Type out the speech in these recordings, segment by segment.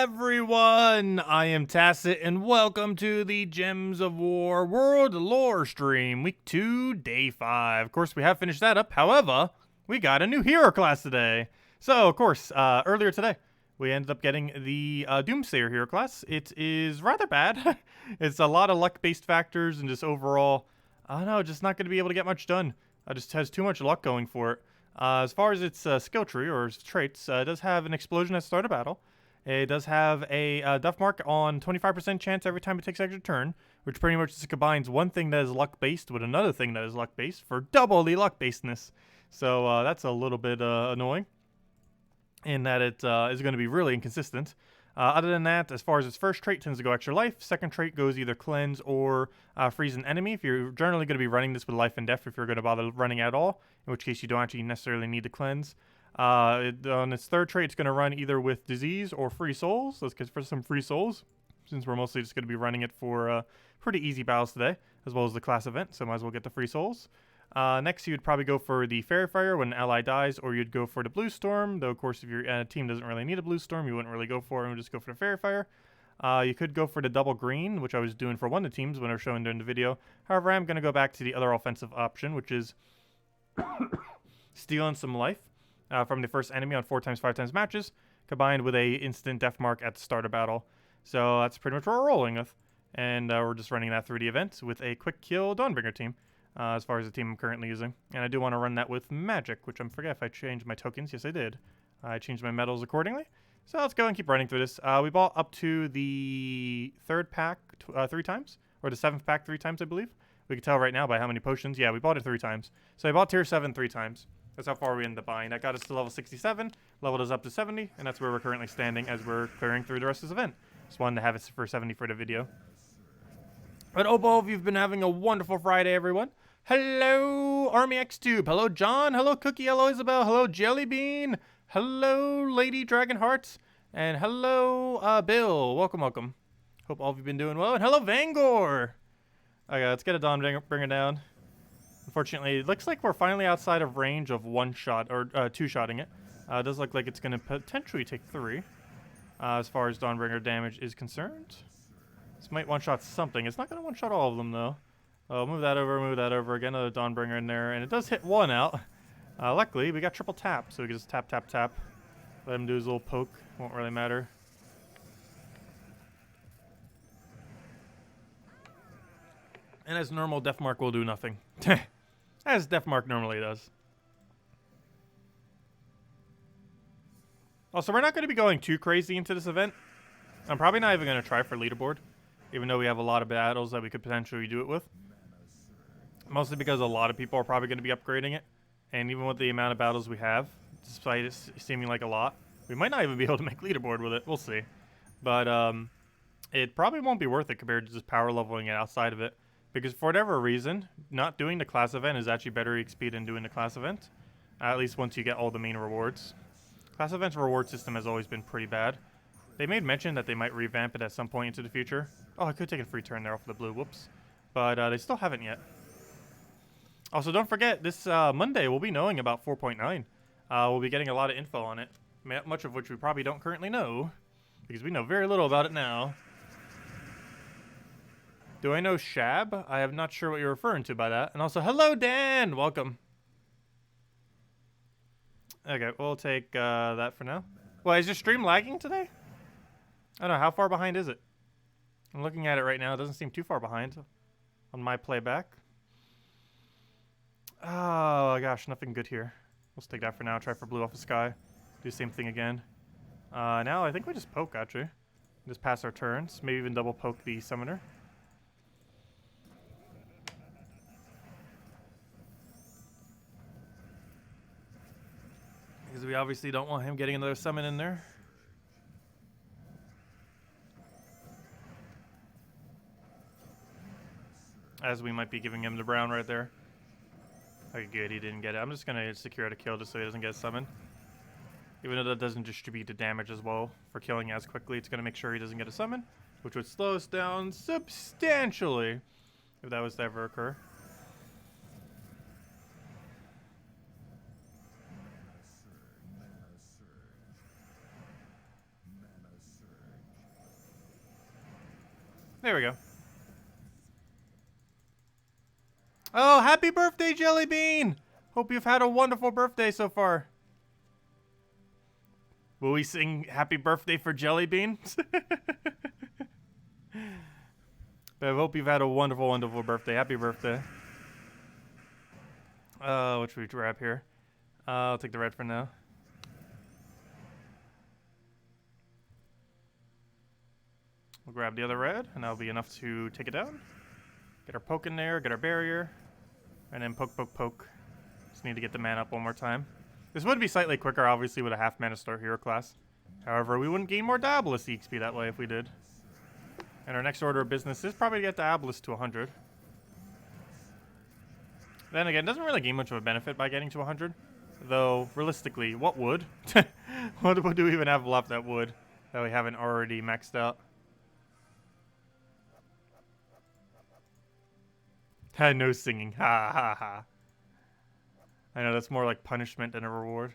everyone, I am Tacet, and welcome to the Gems of War World Lore stream, Week 2, Day 5. Of course, we have finished that up. However, we got a new hero class today. So, of course, earlier today, we ended up getting the Doomsayer hero class. It is rather bad. It's a lot of luck-based factors and just overall, I don't know, just not going to be able to get much done. It just has too much luck going for it. As far as its skill tree or its traits, it does have an explosion at the start of battle. It does have a death mark on 25% chance every time it takes an extra turn, which pretty much just combines one thing that is luck-based with another thing that is luck-based for double the luck-basedness. So that's a little bit annoying in that it is going to be really inconsistent. Other than that, as far as its first trait, tends to go extra life. Second trait goes either cleanse or freeze an enemy. If you're generally going to be running this with life and death, if you're going to bother running at all, in which case you don't actually necessarily need to cleanse. On its third trait, it's going to run either with disease or free souls. Let's get for some free souls, since we're mostly just going to be running it for pretty easy battles today, as well as the class event, so might as well get the free souls. Next, you'd probably go for the Fairy Fire when an ally dies, or you'd go for the Blue Storm, though of course if your team doesn't really need a Blue Storm, you wouldn't really go for it, and would just go for the Fairy Fire. You could go for the double green, which I was doing for one of the teams when I was showing during the video. However, I'm going to go back to the other offensive option, which is stealing some life from the first enemy on 4x 5x matches, combined with a instant death mark at the start of battle. So that's pretty much what we're rolling with. And we're just running that through the event with a quick kill Dawnbringer team. As far as the team I'm currently using. And I do want to run that with magic, which I forget if I changed my tokens. Yes, I did. I changed my medals accordingly. So let's go and keep running through this. We bought up to the third pack 3 times, or the 7th pack 3 times, I believe. We can tell right now by how many potions. Yeah, we bought it 3 times. So I bought tier 7 3 times. That's how far we ended up buying. That got us to level 67, leveled us up to 70, and that's where we're currently standing as we're clearing through the rest of this event. Just wanted to have it for 70 for the video. But oh, both you've been having a wonderful Friday, everyone. Hello, Army X Tube. Hello, John. Hello, Cookie. Hello, Isabel. Hello, Jellybean. Hello, Lady Dragonhearts. And hello, Bill. Welcome, welcome. Hope all of you been doing well. And hello, Vangor. Okay, let's get a Dawnbringer down. Unfortunately, it looks like we're finally outside of range of 1-shot or 2-shotting it. It does look like it's going to potentially take 3 as far as Dawnbringer damage is concerned. This might one-shot something. It's not going to one-shot all of them, though. Move that over, get another Dawnbringer in there, and it does hit 1 out. Luckily, we got triple tap, so we can just tap, tap, tap. Let him do his little poke. Won't really matter. And as normal, Deathmark will do nothing. As Deathmark normally does. Also, we're not going to be going too crazy into this event. I'm probably not even going to try for leaderboard, even though we have a lot of battles that we could potentially do it with. Mostly because a lot of people are probably going to be upgrading it. And even with the amount of battles we have, despite it seeming like a lot, we might not even be able to make leaderboard with it. We'll see. But it probably won't be worth it compared to just power leveling it outside of it. Because for whatever reason, not doing the class event is actually better XP than doing the class event. At least once you get all the main rewards. Class event's reward system has always been pretty bad. They made mention that they might revamp it at some point into the future. Oh, I could take a free turn there off the blue. Whoops. But they still haven't yet. Also, don't forget, this Monday we'll be knowing about 4.9. We'll be getting a lot of info on it. Much of which we probably don't currently know. Because we know very little about it now. Do I know Shab? I am not sure what you're referring to by that. And also, hello, Dan! Welcome. Okay, we'll take that for now. Well, is your stream lagging today? I don't know. How far behind is it? I'm looking at it right now. It doesn't seem too far behind on my playback. Oh, gosh. Nothing good here. Let's take that for now. Try for blue off the sky. Do the same thing again. Now, I think we just poke, actually. Just pass our turns. Maybe even double poke the summoner. Because we obviously don't want him getting another summon in there. As we might be giving him the brown right there. Okay, good, he didn't get it. I'm just going to secure it a kill just so he doesn't get a summon. Even though that doesn't distribute the damage as well for killing as quickly, it's going to make sure he doesn't get a summon, which would slow us down substantially if that was to ever occur. There we go. Oh, happy birthday, Jelly Bean! Hope you've had a wonderful birthday so far. Will we sing happy birthday for Jelly Bean? But I hope you've had a wonderful, wonderful birthday. Happy birthday. What should we grab here? I'll take the red for now. We'll grab the other red, and that'll be enough to take it down. Get our poke in there, get our barrier, and then poke, poke, poke. Just need to get the mana up one more time. This would be slightly quicker, obviously, with a half mana start hero class. However, we wouldn't gain more Diabolus EXP that way if we did. And our next order of business is probably to get Diabolus to 100. Then again, it doesn't really gain much of a benefit by getting to 100. Though, realistically, what would? What would we even have left that would? That we haven't already maxed out? No singing. Ha ha ha. I know, that's more like punishment than a reward.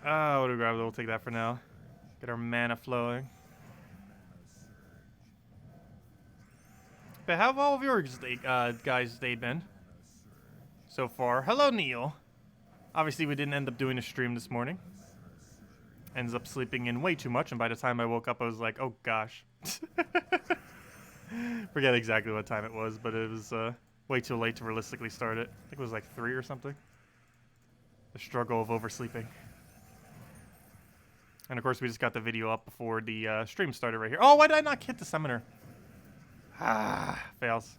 What do we grab? We'll take that for now. Get our mana flowing. But how have all of your guys' day been so far? Hello, Neil. Obviously, we didn't end up doing a stream this morning. Ends up sleeping in way too much, and by the time I woke up, I was like, oh gosh. Forget exactly what time it was, but it was way too late to realistically start it. I think it was like 3 or something. The struggle of oversleeping. And of course, we just got the video up before the stream started right here. Oh, why did I not hit the summoner? Fails.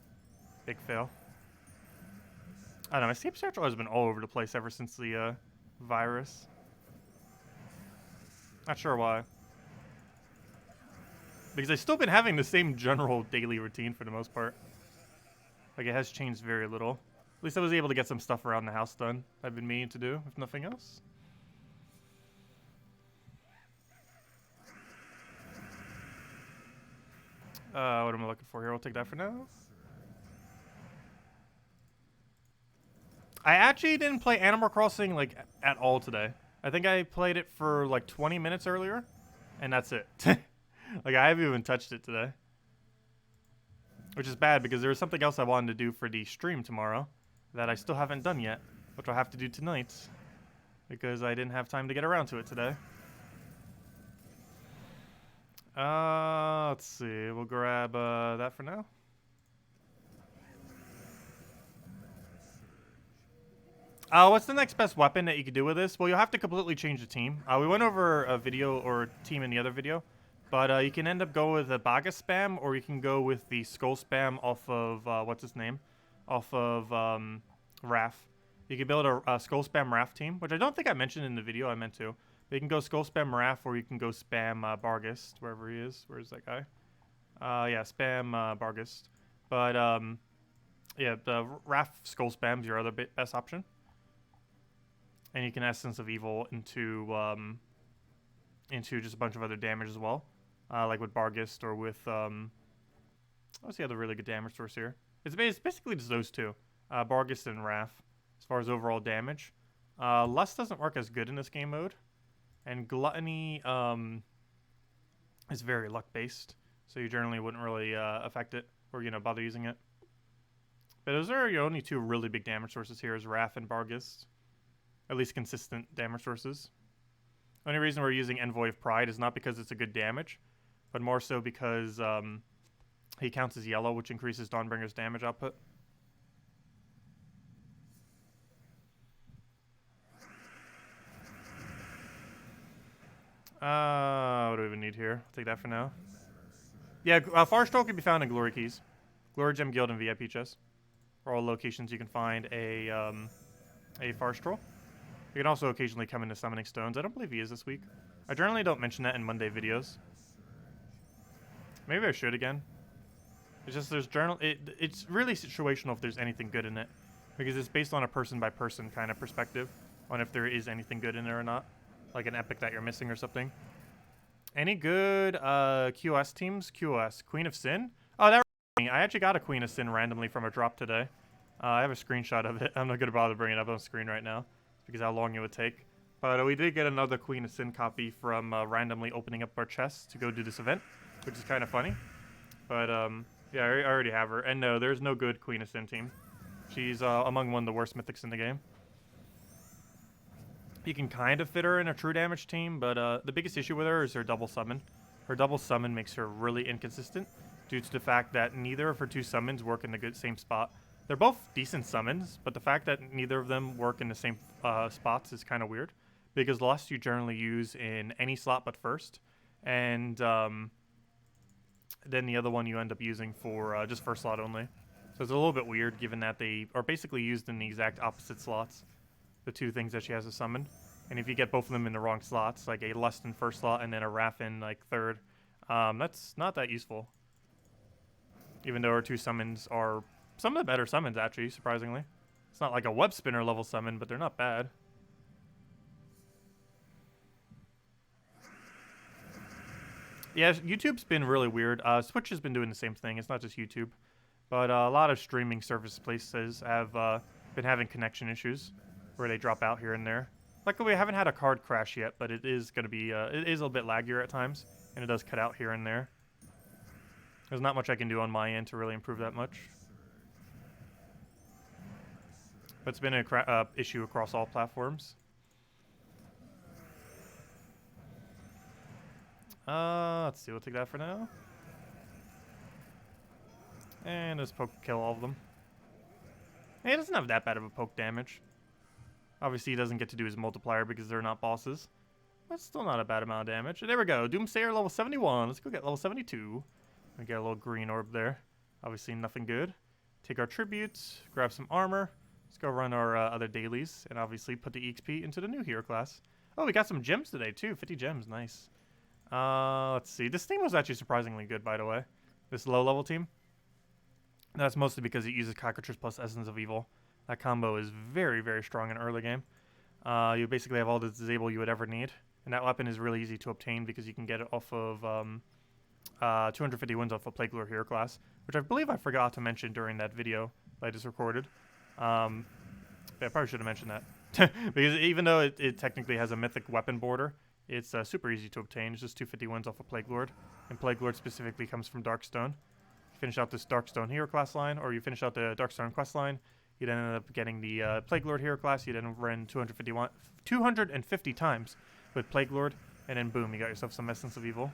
Big fail. I don't know, my sleep schedule has been all over the place ever since the virus. Not sure why. Because I've still been having the same general daily routine for the most part. Like, it has changed very little. At least I was able to get some stuff around the house done I've been meaning to do, if nothing else. What am I looking for here? I'll take that for now. I actually didn't play Animal Crossing, like, at all today. I think I played it for, like, 20 minutes earlier, and that's it. Like, I haven't even touched it today. Which is bad, because there was something else I wanted to do for the stream tomorrow that I still haven't done yet, which I'll have to do tonight, because I didn't have time to get around to it today. Let's see. We'll grab that for now. What's the next best weapon that you could do with this? Well, you'll have to completely change the team. We went over a video or team in the other video, but you can end up going with a Baga spam, or you can go with the Skull spam off of, what's his name? Off of Raph. You can build a Skull spam Raph team, which I don't think I mentioned in the video. I meant to. But you can go Skull spam Raph, or you can go spam Bargist, wherever he is. Where's that guy? Yeah, spam Bargist. But, yeah, the Raph Skull spam's your other best option. And you can Essence of Evil into just a bunch of other damage as well. Like with Bargist or with, what's the other really good damage source here? It's basically just those two. Bargist and Raph, as far as overall damage. Lust doesn't work as good in this game mode. And Gluttony is very luck-based. So you generally wouldn't really affect it or, you know, bother using it. But those are your only two really big damage sources here, is Raph and Bargist. At least consistent damage sources. The only reason we're using Envoy of Pride is not because it's a good damage, but more so because he counts as yellow, which increases Dawnbringer's damage output. What do we even need here? I'll take that for now. Yeah, Farstroll can be found in Glory Keys. Glory Gem Guild and VIP chests. For all locations you can find a Farstroll. You can also occasionally come into Summoning Stones. I don't believe he is this week. I generally don't mention that in Monday videos. Maybe I should again. It's just it's really situational if there's anything good in it. Because it's based on a person-by-person kind of perspective on if there is anything good in there or not. Like an epic that you're missing or something. Any good QoS teams? QoS. Queen of Sin? Oh, that I actually got a Queen of Sin randomly from a drop today. I have a screenshot of it. I'm not going to bother bringing it up on screen right now, because how long it would take. But we did get another Queen of Sin copy from randomly opening up our chests to go do this event, which is kind of funny. But yeah, I already have her. And no, there's no good Queen of Sin team. She's among one of the worst mythics in the game. You can kind of fit her in a true damage team, but the biggest issue with her is her double summon. Her double summon makes her really inconsistent due to the fact that neither of her two summons work in the same spot. They're both decent summons, but the fact that neither of them work in the same spots is kind of weird. Because Lust you generally use in any slot but first, and then the other one you end up using for just first slot only. So it's a little bit weird given that they are basically used in the exact opposite slots, the two things that she has to summon. And if you get both of them in the wrong slots, like a Lust in first slot and then a Wrath in like third, that's not that useful. Even though our two summons are some of the better summons, actually, surprisingly. It's not like a web spinner level summon, but they're not bad. Yeah, YouTube's been really weird. Twitch has been doing the same thing. It's not just YouTube. But a lot of streaming service places have been having connection issues where they drop out here and there. Luckily, we haven't had a card crash yet, but it is going to be, it is a little bit laggier at times, and it does cut out here and there. There's not much I can do on my end to really improve that much. But it's been an issue across all platforms. Let's see, we'll take that for now. And just poke kill all of them. Hey, it doesn't have that bad of a poke damage. Obviously, he doesn't get to do his multiplier because they're not bosses. But still not a bad amount of damage. There we go. Doomsayer level 71. Let's go get level 72. We get a little green orb there. Obviously, nothing good. Take our tributes. Grab some armor. Let's go run our other dailies. And obviously, put the EXP into the new hero class. Oh, we got some gems today, too. 50 gems. Nice. Let's see. This team was actually surprisingly good, by the way. This low-level team. That's mostly because it uses Cockatrice plus Essence of Evil. That combo is very, very strong in early game. You basically have all the disable you would ever need. And that weapon is really easy to obtain because you can get it off of 250 wins off of Plague Lord hero class, which I believe I forgot to mention during that video that I just recorded. Yeah, I probably should have mentioned that. Because even though it technically has a mythic weapon border, it's super easy to obtain. It's just 250 wins off of Plague Lord. And Plague Lord specifically comes from Darkstone. You finish out this Darkstone hero class line, or you finish out the Darkstone quest line, you then end up getting the Plague Lord hero class. You then run 250 times with Plague Lord, and then boom, you got yourself some Essence of Evil.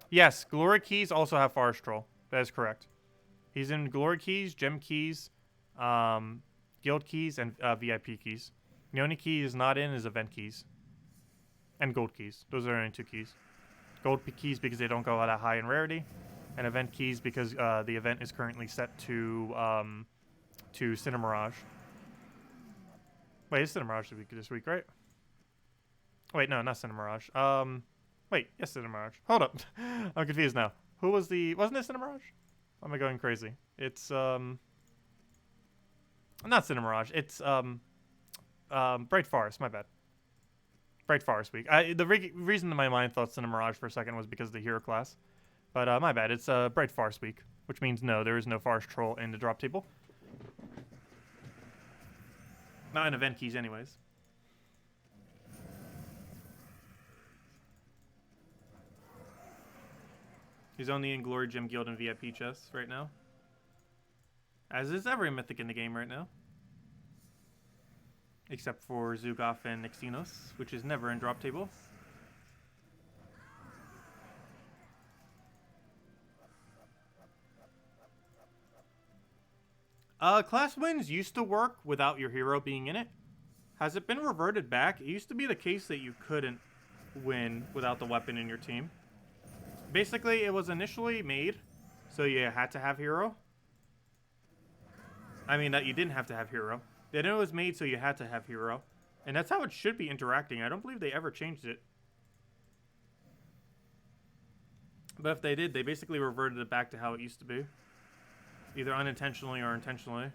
Yes, Glory Keys also have Forest Troll. That is correct. He's in Glory Keys, Gem Keys, Guild Keys, and VIP Keys. The only key he's not in is Event Keys. And Gold Keys. Those are the only two keys. Gold Keys because they don't go that high in rarity. And Event Keys because the event is currently set to Cinemirage. Wait, it's Cinemirage this week, right? Wait, no, not Cinemirage. Wait, yes, Cinemirage. Hold up. I'm confused now. Who was the... Wasn't it Cinemirage? Am I going crazy? It's, not Cinemirage. It's, Bright Forest. My bad. Bright Forest week. The reason my mind thought Cinemirage for a second was because of the hero class. But, my bad. It's, Bright Forest week. Which means no, there is no Forest Troll in the drop table. Not in Event Keys anyways. He's only in Glory, Gem, Guild, and VIP chests right now. As is every mythic in the game right now. Except for Zugoff and Nixtinos, which is never in drop table. Class wins used to work without your hero being in it. Has it been reverted back? It used to be the case that you couldn't win without the weapon in your team. Basically, it was initially made so you had to have hero. I mean, that you didn't have to have hero. Then it was made so you had to have hero. And that's how it should be interacting. I don't believe they ever changed it. But if they did, they basically reverted it back to how it used to be. Either unintentionally or intentionally.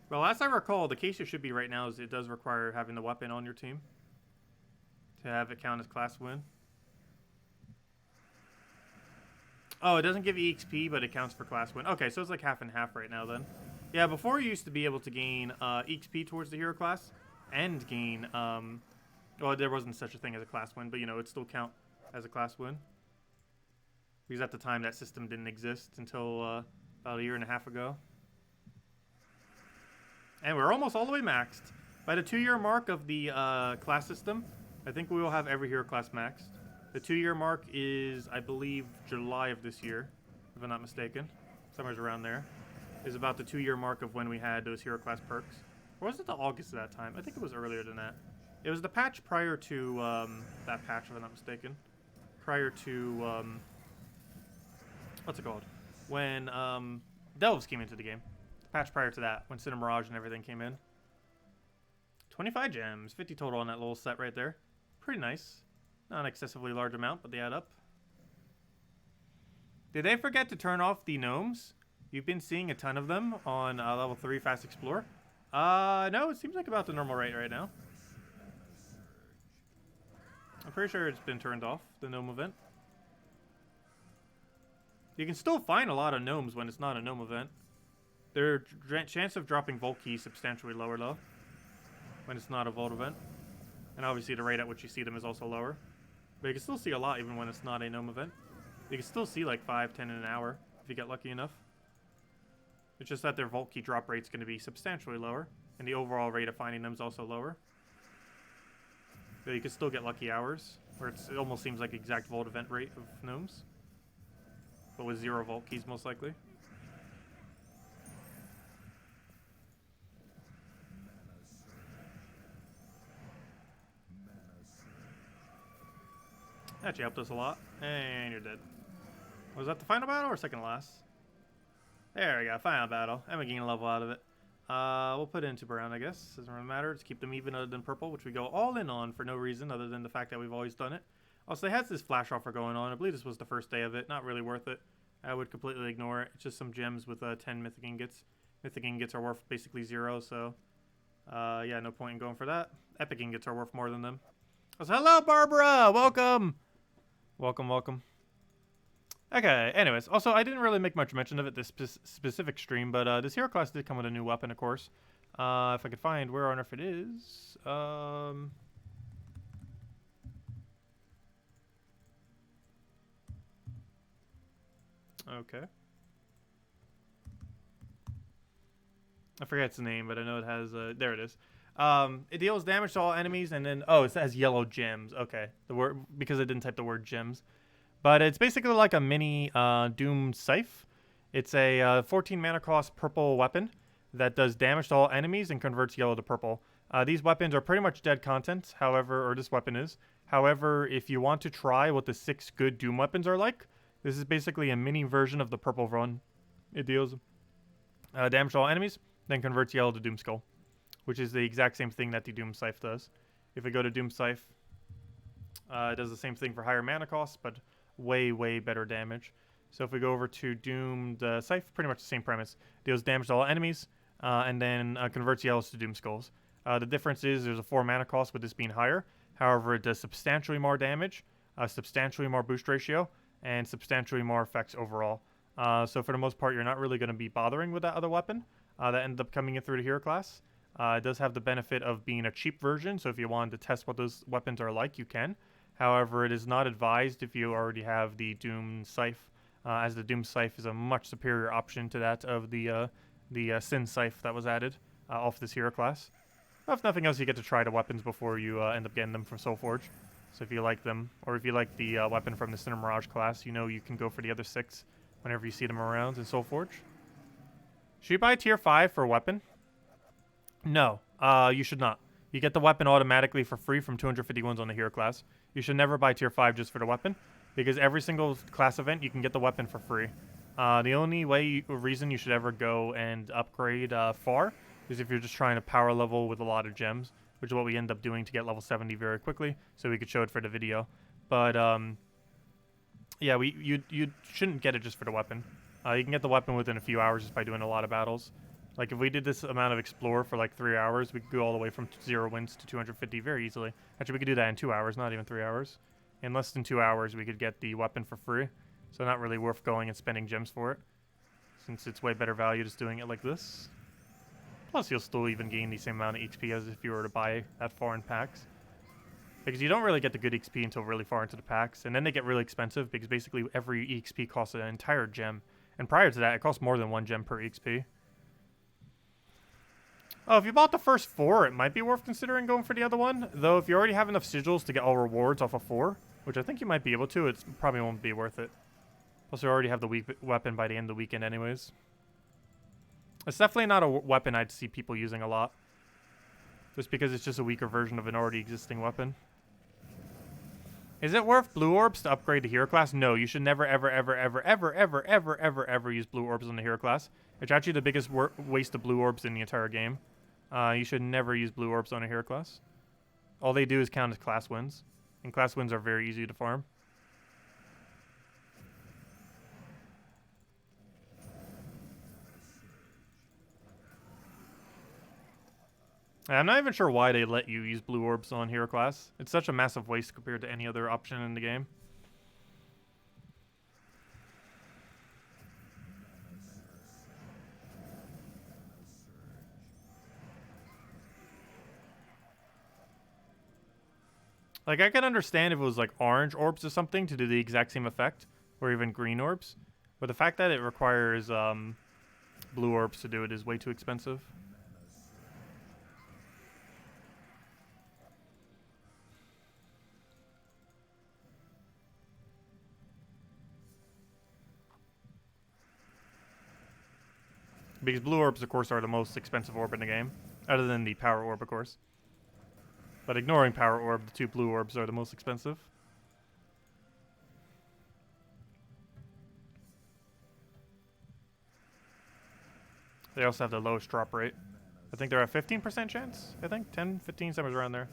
Well, as I recall, the case it should be right now is it does require having the weapon on your team to have it count as class win. Oh, it doesn't give EXP, but it counts for class win. Okay, so it's like half and half right now then. Yeah, before you used to be able to gain EXP towards the hero class and gain, well, there wasn't such a thing as a class win, but you know, it'd still count as a class win. Because at the time that system didn't exist until about a year and a half ago. And we're almost all the way maxed. By the 2-year mark of the class system, I think we will have every hero class maxed. The 2-year mark is, I believe, July of this year, if I'm not mistaken. Somewhere around there. Is about the 2-year mark of when we had those hero class perks. Or was it the August of that time? I think it was earlier than that. It was the patch prior to that patch, if I'm not mistaken. Prior to, what's it called? When Delves came into the game. The patch prior to that, when Cinema Mirage and everything came in. 25 gems, 50 total on that little set right there. Pretty nice. Not an excessively large amount, but they add up. Did they forget to turn off the gnomes? You've been seeing a ton of them on level 3 Fast Explore. No, it seems like about the normal rate right now. I'm pretty sure it's been turned off, the gnome event. You can still find a lot of gnomes when it's not a gnome event. Their chance of dropping Vault Key is substantially lower, though, when it's not a Vault event. And obviously the rate at which you see them is also lower. But you can still see a lot even when it's not a gnome event. You can still see like 5, 10 in an hour if you get lucky enough. It's just that their Vault Key drop rate is going to be substantially lower. And the overall rate of finding them is also lower. But you can still get lucky hours, where it almost seems like exact Vault event rate of gnomes. But with 0 Vault Keys most likely. Actually helped us a lot. And you're dead. Was that the final battle or second to last? There we go, final battle. And we gain a level out of it. We'll put it into brown, I guess. Doesn't really matter. Just keep them even other than purple, which we go all in on for no reason other than the fact that we've always done it. Also, they has this flash offer going on. I believe this was the first day of it. Not really worth it. I would completely ignore it. It's just some gems with 10 mythic ingots. Mythic ingots are worth basically 0, so yeah, no point in going for that. Epic ingots are worth more than them. Also, hello, Barbara! Welcome! Welcome, welcome. Okay, anyways. Also, I didn't really make much mention of it this specific stream, but this hero class did come with a new weapon, of course. If I could find where on earth it is. Okay. I forget its name, but I know it has, there it is. It deals damage to all enemies, and then, oh, it has yellow gems. Okay, the word, because I didn't type the word gems. But it's basically like a mini Doomsayer. It's a 14 mana cost purple weapon that does damage to all enemies and converts yellow to purple. These weapons are pretty much dead content, however, or this weapon is. However, if you want to try what the 6 good Doom weapons are like, this is basically a mini version of the purple run. It deals damage to all enemies, then converts yellow to Doom Skull, which is the exact same thing that the Doomsayer does. If we go to Doomsayer, it does the same thing for higher mana costs, but way, way better damage. So if we go over to Doom, the Scythe, pretty much the same premise. Deals damage to all enemies, and then converts yellows to Doom Skulls. The difference is there's a 4 mana cost with this being higher. However, it does substantially more damage, substantially more boost ratio, and substantially more effects overall. So for the most part, you're not really going to be bothering with that other weapon that ended up coming in through the hero class. It does have the benefit of being a cheap version, so if you wanted to test what those weapons are like, you can. However, it is not advised if you already have the Doomsayer, as the Doomsayer is a much superior option to that of the Sin Scythe that was added off this hero class. Well, if nothing else, you get to try the weapons before you end up getting them from Soulforge. So if you like them, or if you like the weapon from the Cinema Mirage class, you know you can go for the other 6 whenever you see them around in Soulforge. Should you buy tier 5 for a weapon? No, you should not. You get the weapon automatically for free from 250 ones on the hero class. You should never buy tier 5 just for the weapon, because every single class event you can get the weapon for free. The only reason you should ever go and upgrade far is if you're just trying to power level with a lot of gems, which is what we end up doing to get level 70 very quickly, so we could show it for the video. But yeah, you shouldn't get it just for the weapon. You can get the weapon within a few hours just by doing a lot of battles. Like, if we did this amount of Explore for like 3 hours, we could go all the way from 0 wins to 250 very easily. Actually, we could do that in 2 hours, not even 3 hours. In less than 2 hours, we could get the weapon for free. So not really worth going and spending gems for it, since it's way better value just doing it like this. Plus you'll still even gain the same amount of HP as if you were to buy that far in packs. Because you don't really get the good XP until really far into the packs, and then they get really expensive because basically every EXP costs an entire gem. And prior to that, it costs more than 1 gem per EXP. Oh, if you bought the first 4, it might be worth considering going for the other one. Though if you already have enough sigils to get all rewards off of 4, which I think you might be able to, it probably won't be worth it. Plus you already have the weapon by the end of the weekend anyways. It's definitely not a weapon I'd see people using a lot. Just because it's just a weaker version of an already existing weapon. Is it worth blue orbs to upgrade the hero class? No, you should never, ever, ever, ever, ever, ever, ever, ever, ever use blue orbs on the hero class. It's actually the biggest waste of blue orbs in the entire game. You should never use blue orbs on a hero class. All they do is count as class wins. And class wins are very easy to farm. I'm not even sure why they let you use blue orbs on hero class. It's such a massive waste compared to any other option in the game. Like, I can understand if it was like orange orbs or something to do the exact same effect, or even green orbs. But the fact that it requires blue orbs to do it is way too expensive. Because blue orbs, of course, are the most expensive orb in the game. Other than the power orb, of course. But ignoring power orb, the 2 blue orbs are the most expensive. They also have the lowest drop rate. I think they're at 15% chance, I think. 10, 15, somewhere around there.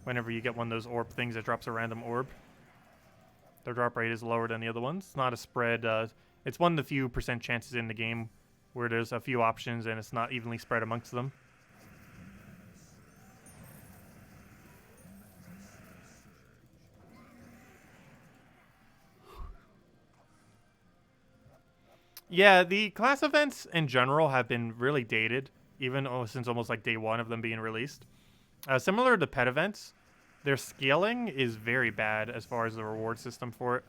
Whenever you get one of those orb things that drops a random orb. Their drop rate is lower than the other ones. It's not a spread. It's one of the few percent chances in the game where there's a few options and it's not evenly spread amongst them. Yeah, the class events in general have been really dated, even since almost like day 1 of them being released. Similar to pet events, their scaling is very bad as far as the reward system for it.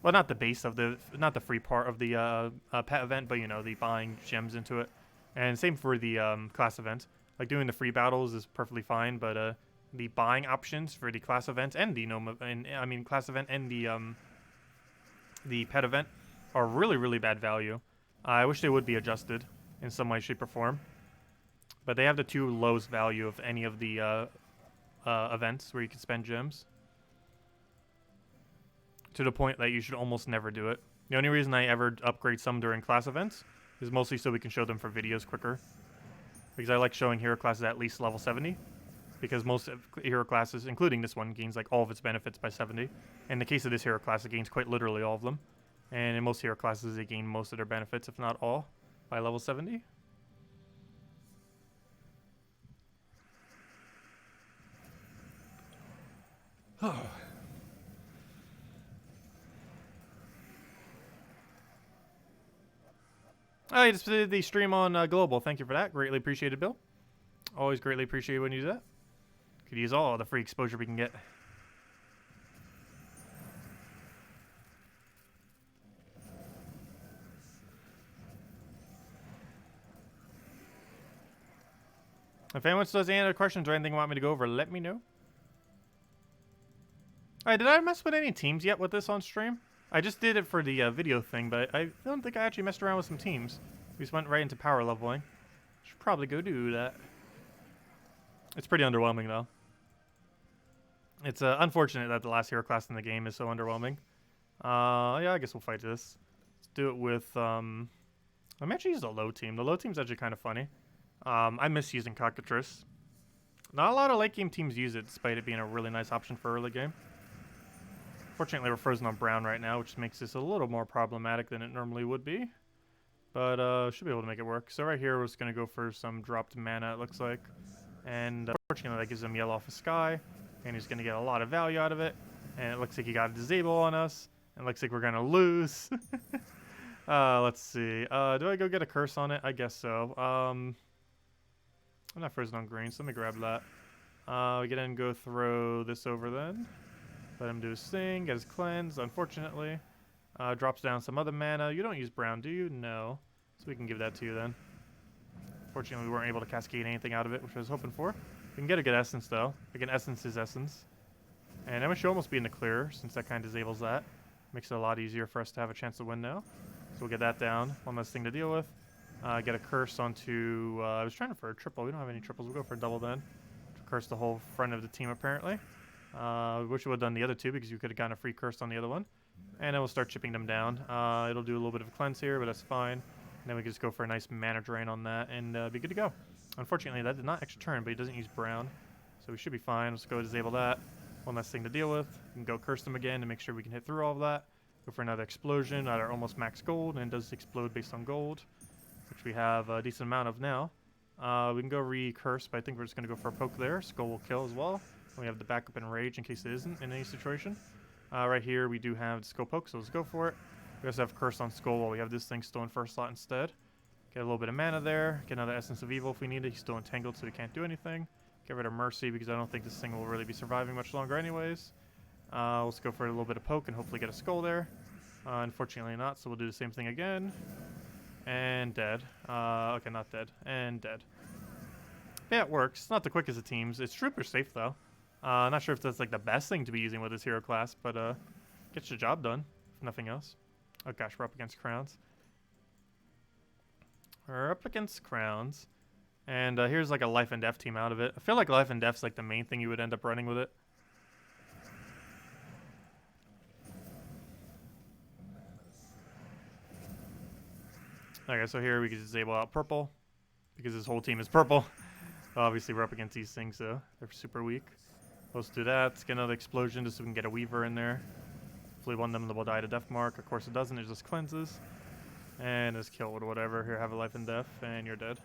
Well, not the base of the, not the free part of the pet event, but you know, the buying gems into it. And same for the class event. Like doing the free battles is perfectly fine, but the buying options for the class event and the class event and the pet event are really, really bad value. I wish they would be adjusted in some way, shape, or form. But they have the 2 lowest value of any of the events where you can spend gems. To the point that you should almost never do it. The only reason I ever upgrade some during class events is mostly so we can show them for videos quicker. Because I like showing hero classes at least level 70. Because most hero classes, including this one, gains like all of its benefits by 70. In the case of this hero class, it gains quite literally all of them. And in most hero classes, they gain most of their benefits, if not all, by level 70. Oh, you just did the stream on Global. Thank you for that. Greatly appreciated, Bill. Always greatly appreciate when you do that. Could use all the free exposure we can get. If anyone still has any other questions or anything you want me to go over, let me know. Alright, did I mess with any teams yet with this on stream? I just did it for the video thing, but I don't think I actually messed around with some teams. We just went right into power leveling. Should probably go do that. It's pretty underwhelming, though. It's unfortunate that the last hero class in the game is so underwhelming. Yeah, I guess we'll fight this. Let's do it with, I'm actually use the low team. The low team's actually kind of funny. I miss using Cockatrice. Not a lot of late game teams use it, despite it being a really nice option for early game. Fortunately, we're frozen on brown right now, which makes this a little more problematic than it normally would be. But should be able to make it work. So right here, we're just going to go for some dropped mana, it looks like. And fortunately, that gives him yellow off the sky. And he's going to get a lot of value out of it. And it looks like he got a disable on us. It looks like we're gonna lose. Let's see. Do I go get a curse on it? I guess so. I'm not frozen on green, so let me grab that. We can then go throw this over then. Let him do his thing, get his cleanse, unfortunately. Drops down some other mana. You don't use brown, do you? No. So we can give that to you then. Fortunately, we weren't able to cascade anything out of it, which I was hoping for. We can get a good essence, though. We can essence his essence. And we should almost be in the clear, since that kind of disables that. Makes it a lot easier for us to have a chance to win now. So we'll get that down. One less thing to deal with. Get a curse onto... I was trying for a triple. We don't have any triples. We'll go for a double then. Curse the whole front of the team, apparently. Wish we would have done the other two, because you could have gotten a free curse on the other one. And then we'll start chipping them down. It'll do a little bit of a cleanse here, but that's fine. And then we can just go for a nice mana drain on that and be good to go. Unfortunately, that did not extra turn, but he doesn't use brown. So we should be fine. Let's go disable that. One less thing to deal with. We can go curse them again to make sure we can hit through all of that. Go for another explosion at our almost max gold, and it does explode based on gold, which we have a decent amount of now. We can go re-curse, but I think we're just going to go for a poke there. Skull will kill as well. We have the backup and rage in case it isn't in any situation. Right here, we do have the skull poke, so let's go for it. We also have curse on skull while we have this thing still in first slot instead. Get a little bit of mana there. Get another essence of evil if we need it. He's still entangled, so we can't do anything. Get rid of mercy because I don't think this thing will really be surviving much longer anyways. Let's go for a little bit of poke and hopefully get a skull there. Unfortunately not, so we'll do the same thing again. And dead. Okay, not dead. And dead. Yeah, it works. It's not the quickest of teams. It's super safe, though. Not sure if that's like the best thing to be using with this hero class, but gets the job done, if nothing else. Oh gosh, we're up against crowns. We're up against crowns. And here's like a life and death team out of it. I feel like life and death's like the main thing you would end up running with it. Okay, so here we can disable out purple because this whole team is purple. Obviously, we're up against these things, so they're super weak. Let's do that. Let's get another explosion just so we can get a Weaver in there. Hopefully one of them will die to death mark. Of course it doesn't. It just cleanses. And just kill it or whatever. Here, have a life and death, and you're dead.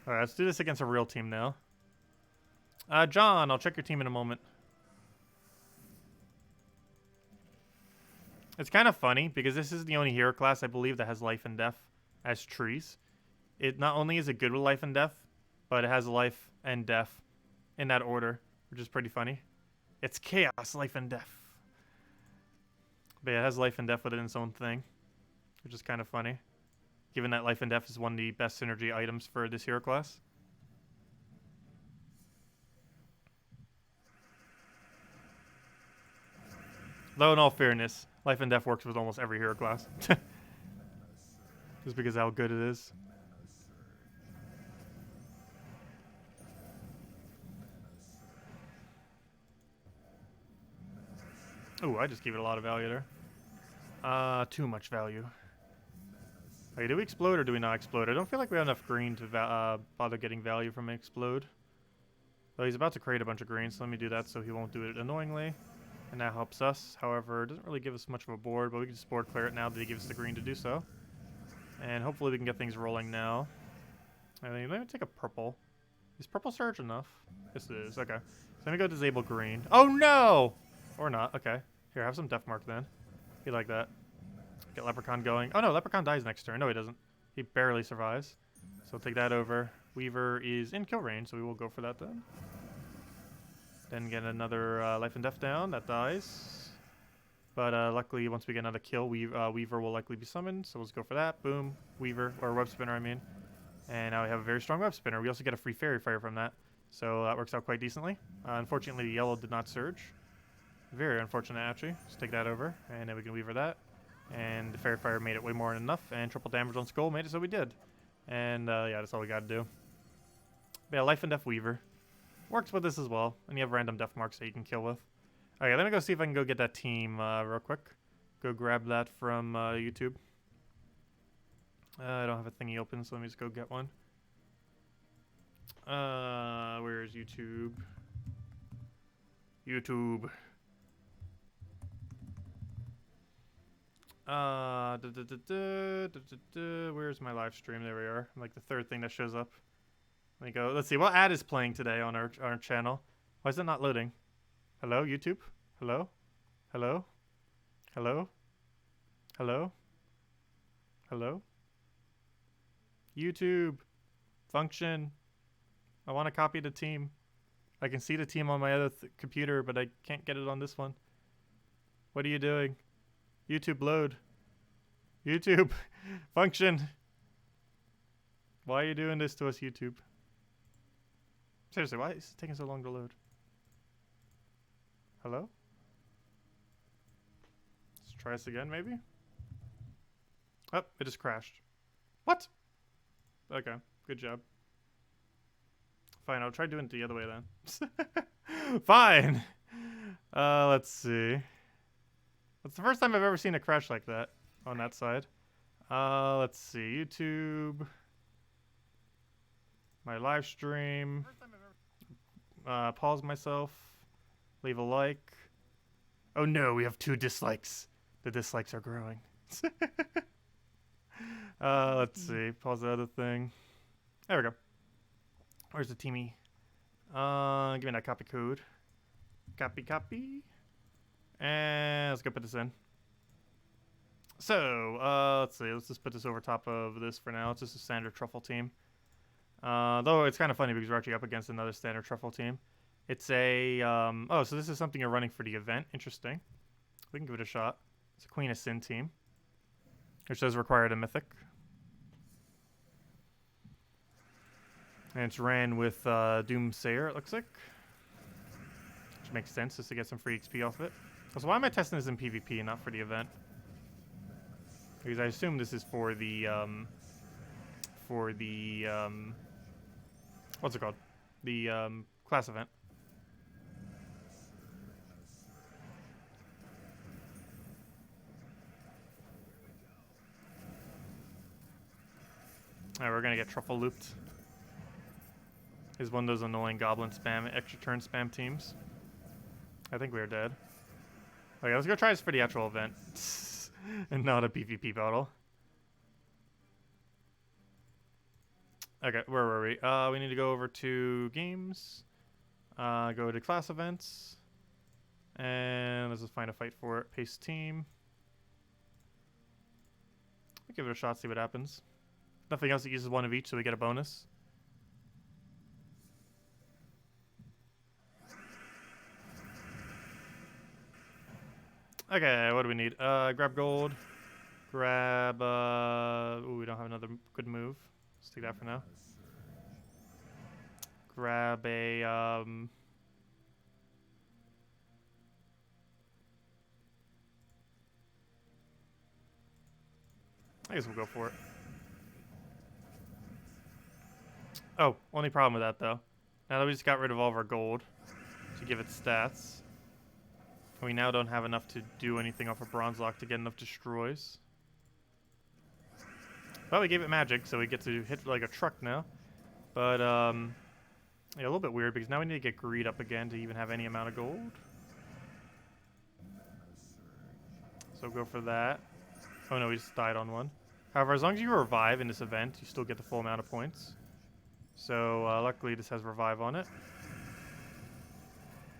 Alright, let's do this against a real team now. John, I'll check your team in a moment. It's kind of funny because this is the only hero class I believe that has life and death as trees. It not only is it good with life and death, but it has life and death in that order, which is pretty funny. It's chaos, life and death. But yeah, it has life and death with it in its own thing, which is kind of funny, given that life and death is one of the best synergy items for this hero class. Though in all fairness, life and death works with almost every hero class. Just because of how good it is. Ooh, I just gave it a lot of value there. Too much value. Okay, do we explode or do we not explode? I don't feel like we have enough green to bother getting value from explode. Well, he's about to create a bunch of green, so let me do that so he won't do it annoyingly. And that helps us. However, it doesn't really give us much of a board, but we can just board clear it now that he gives us the green to do so. And hopefully we can get things rolling now. I mean, let me take a purple. Is purple surge enough? Yes, it is. Okay. So let me go disable green. Oh, no! Or not. Okay. Here, have some death mark then. Be like that. Get Leprechaun going. Oh, no. Leprechaun dies next turn. No, he doesn't. He barely survives. So we'll take that over. Weaver is in kill range, so we will go for that then. Then get another life and death down. That dies. But luckily, once we get another kill, Weaver will likely be summoned. So let's go for that. Boom. Weaver. Or web spinner, I mean. And now we have a very strong web spinner. We also get a free fairy fire from that. So that works out quite decently. Unfortunately, the yellow did not surge. Very unfortunate, actually. Let's take that over. And then we can Weaver that. And the fairy fire made it way more than enough. And triple damage on skull made it so we did. And yeah, that's all we got to do. But yeah, life and death Weaver. Works with this as well. And you have random death marks that you can kill with. Okay, let me go see if I can go get that team real quick. Go grab that from YouTube. I don't have a thingy open, so let me just go get one. Where is YouTube? YouTube. Where's my live stream? There we are. Like the third thing that shows up. Let me go. Let's see. What ad is playing today on our channel? Why is it not loading? Hello, YouTube? Hello? Hello? Hello? Hello? Hello? YouTube. Function. I want to copy the team. I can see the team on my other computer, but I can't get it on this one. What are you doing? YouTube load. YouTube. Function. Why are you doing this to us, YouTube? Seriously, why is it taking so long to load? Hello? Let's try this again, maybe? Oh, it just crashed. What? Okay, good job. Fine, I'll try doing it the other way then. Fine! Let's see. That's the first time I've ever seen a crash like that on that side. Let's see. YouTube. My live stream. Pause myself. Leave a like. Oh no, we have 2 dislikes. The dislikes are growing. Let's see. Pause the other thing. There we go. Where's the teamy? Give me that copy code. Copy. And let's go put this in. So, let's see. Let's just put this over top of this for now. It's just a standard truffle team. Though it's kind of funny because we're actually up against another standard truffle team. It's a, oh, so this is something you're running for the event. Interesting. We can give it a shot. It's a Queen of Sin team, which does require a mythic. And it's ran with Doomsayer, it looks like. Which makes sense, just to get some free XP off of it. So why am I testing this in PvP and not for the event? Because I assume this is for the, what's it called? The, class event. Alright, we're gonna get truffle looped. Is one of those annoying goblin spam, extra turn spam teams. I think we are dead. Okay, let's go try this for the actual event. And not a PvP battle. Okay, where were we? We need to go over to games. Go to class events. And let's just find a fight for it. Paste team. I'll give it a shot, see what happens. Nothing else that uses 1 of each, so we get a bonus. Okay, what do we need? Grab gold. Grab, ooh, we don't have another good move. Let's take that for now. Grab a, I guess we'll go for it. Oh, only problem with that, though. Now that we just got rid of all of our gold to give it stats, we now don't have enough to do anything off of Bronze Lock to get enough destroys. Well, we gave it magic, so we get to hit like a truck now. But, yeah, a little bit weird, because now we need to get greed up again to even have any amount of gold. So go for that. Oh no, we just died on one. However, as long as you revive in this event, you still get the full amount of points. So, luckily this has revive on it.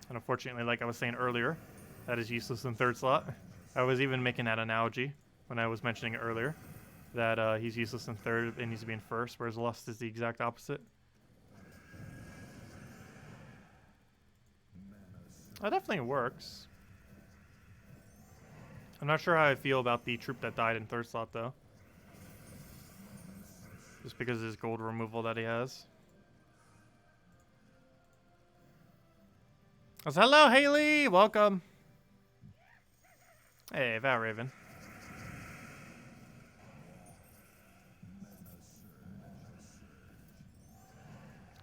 And unfortunately, like I was saying earlier, that is useless in 3rd slot. I was even making that analogy when I was mentioning it earlier. That he's useless in 3rd and needs to be in 1st, whereas Lust is the exact opposite. That definitely works. I'm not sure how I feel about the troop that died in 3rd slot, though. Just because of his gold removal that he has. So, hello, Haley! Welcome! Hey, Valraven.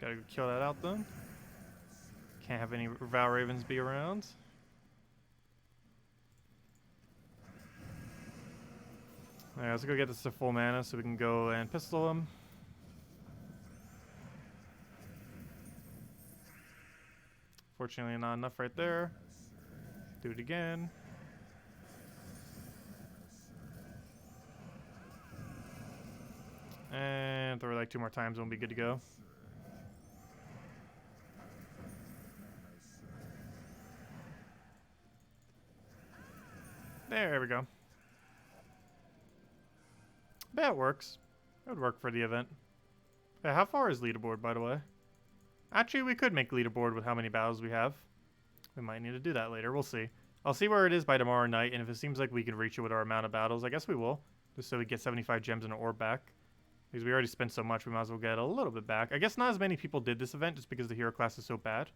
Gotta go kill that out, then. Can't have any Valravens be around. Alright, let's go get this to full mana so we can go and pistol him. Fortunately, not enough right there. Do it again. And throw it like 2 more times and we'll be good to go. There we go. That works. It would work for the event. Hey, how far is leaderboard, by the way? Actually, we could make leaderboard with how many battles we have. We might need to do that later. We'll see. I'll see where it is by tomorrow night, and if it seems like we can reach it with our amount of battles, I guess we will. Just so we get 75 gems and an orb back. Because we already spent so much, we might as well get a little bit back. I guess not as many people did this event just because the hero class is so bad.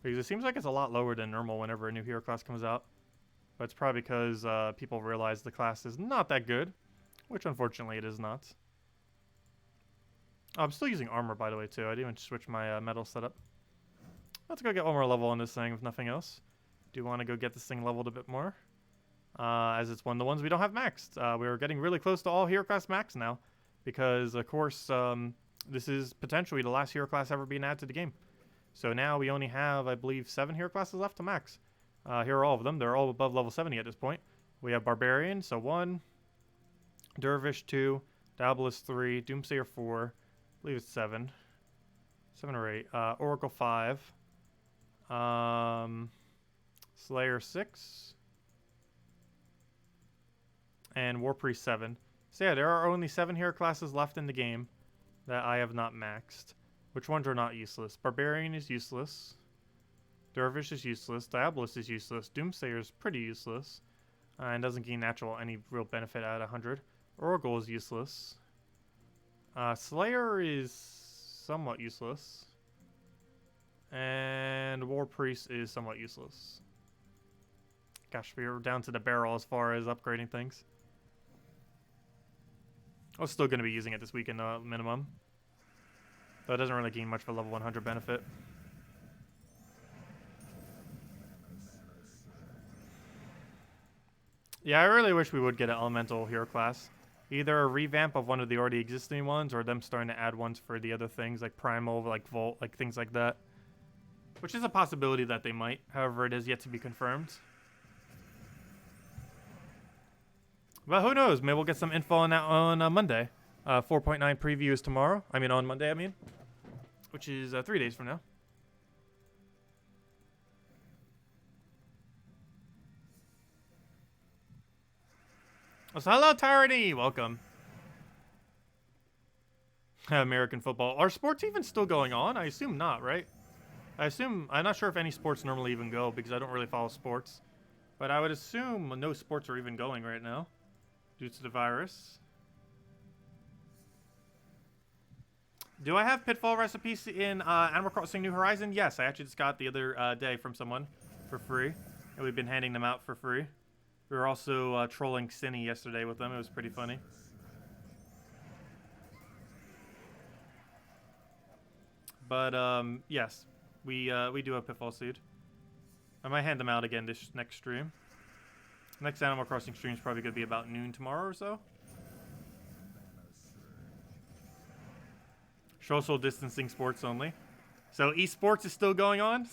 Because it seems like it's a lot lower than normal whenever a new hero class comes out. But it's probably because people realize the class is not that good. Which, unfortunately, it is not. Oh, I'm still using armor, by the way, too. I didn't even switch my metal setup. Let's go get one more level on this thing, if nothing else. Do want to go get this thing leveled a bit more. As it's one of the ones we don't have maxed. We're getting really close to all hero class max now. Because, of course, this is potentially the last hero class ever being added to the game. So now we only have, I believe, 7 hero classes left to max. Here are all of them. They're all above level 70 at this point. We have Barbarian, so 1. Dervish, 2. Daedalus, 3. Doomsayer, 4. I believe it's 7. 7 or 8. Oracle, 5. Slayer, 6. And War Priest, 7. So yeah, there are only 7 hero classes left in the game that I have not maxed. Which ones are not useless? Barbarian is useless. Dervish is useless. Diabolus is useless. Doomsayer is pretty useless. And doesn't gain natural any real benefit at 100. Oracle is useless. Slayer is somewhat useless. And War Priest is somewhat useless. Gosh, we're down to the barrel as far as upgrading things. I was still going to be using it this weekend, minimum. Though it doesn't really gain much for level 100 benefit. Yeah, I really wish we would get an elemental hero class. Either a revamp of one of the already existing ones, or them starting to add ones for the other things, like Primal, like Volt, like things like that. Which is a possibility that they might. However, it is yet to be confirmed. But who knows? Maybe we'll get some info on that on Monday. 4.9 preview is tomorrow. I mean, on Monday, I mean. Which is 3 days from now. Oh, so hello, Tyranny! Welcome. American football. Are sports even still going on? I assume not, right? I'm not sure if any sports normally even go because I don't really follow sports. But I would assume no sports are even going right now due to the virus. Do I have pitfall recipes in Animal Crossing New Horizon? Yes, I actually just got the other day from someone for free. And we've been handing them out for free. We were also trolling Cinny yesterday with them. It was pretty funny. But, yes. We do have pitfall seed. I might hand them out again this next stream. Next Animal Crossing stream is probably going to be about noon tomorrow or so. Social distancing sports only. So esports is still going on?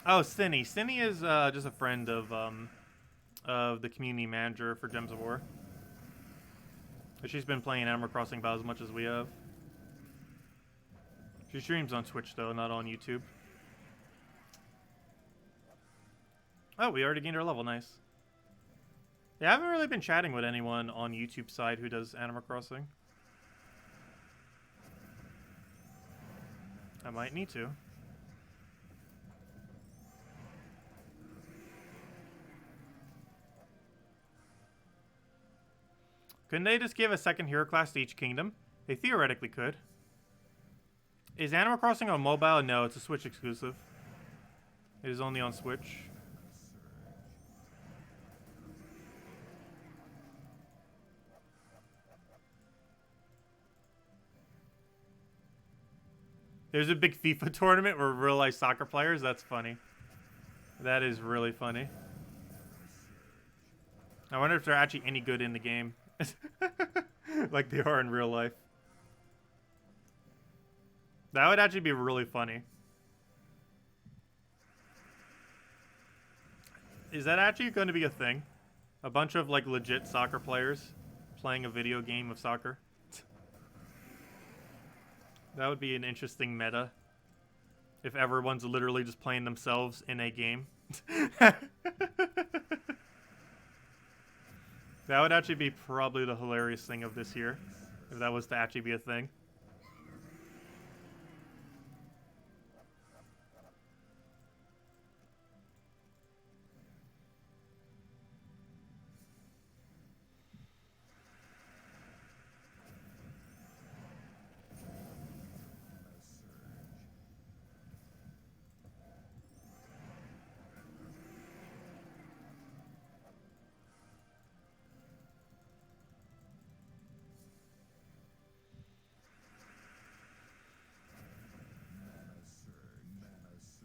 Oh, Cinny. Cinny is just a friend of the community manager for Gems of War. She's been playing Animal Crossing about as much as we have. She streams on Twitch, though, not on YouTube. Oh, we already gained our level. Nice. Yeah, I haven't really been chatting with anyone on YouTube side who does Animal Crossing. I might need to. Couldn't they just give a second hero class to each kingdom? They theoretically could. Is Animal Crossing on mobile? No, it's a Switch exclusive. It is only on Switch. There's a big FIFA tournament where real life soccer players. That's funny. That is really funny. I wonder if they're actually any good in the game. Like they are in real life. That would actually be really funny. Is that actually going to be a thing? A bunch of like legit soccer players playing a video game of soccer? That would be an interesting meta. If everyone's literally just playing themselves in a game. That would actually be probably the hilarious thing of this year. If that was to actually be a thing.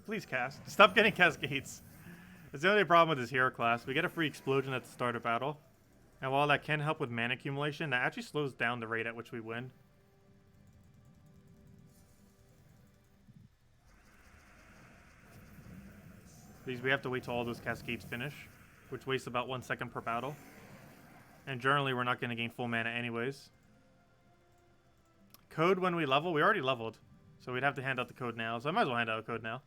Please cast. Stop getting cascades. It's the only problem with this hero class. We get a free explosion at the start of battle. And while that can help with mana accumulation, that actually slows down the rate at which we win. Because we have to wait till all those cascades finish, which wastes about 1 second per battle. And generally, we're not going to gain full mana anyways. Code when we level? We already leveled. So we'd have to hand out the code now. So I might as well hand out a code now.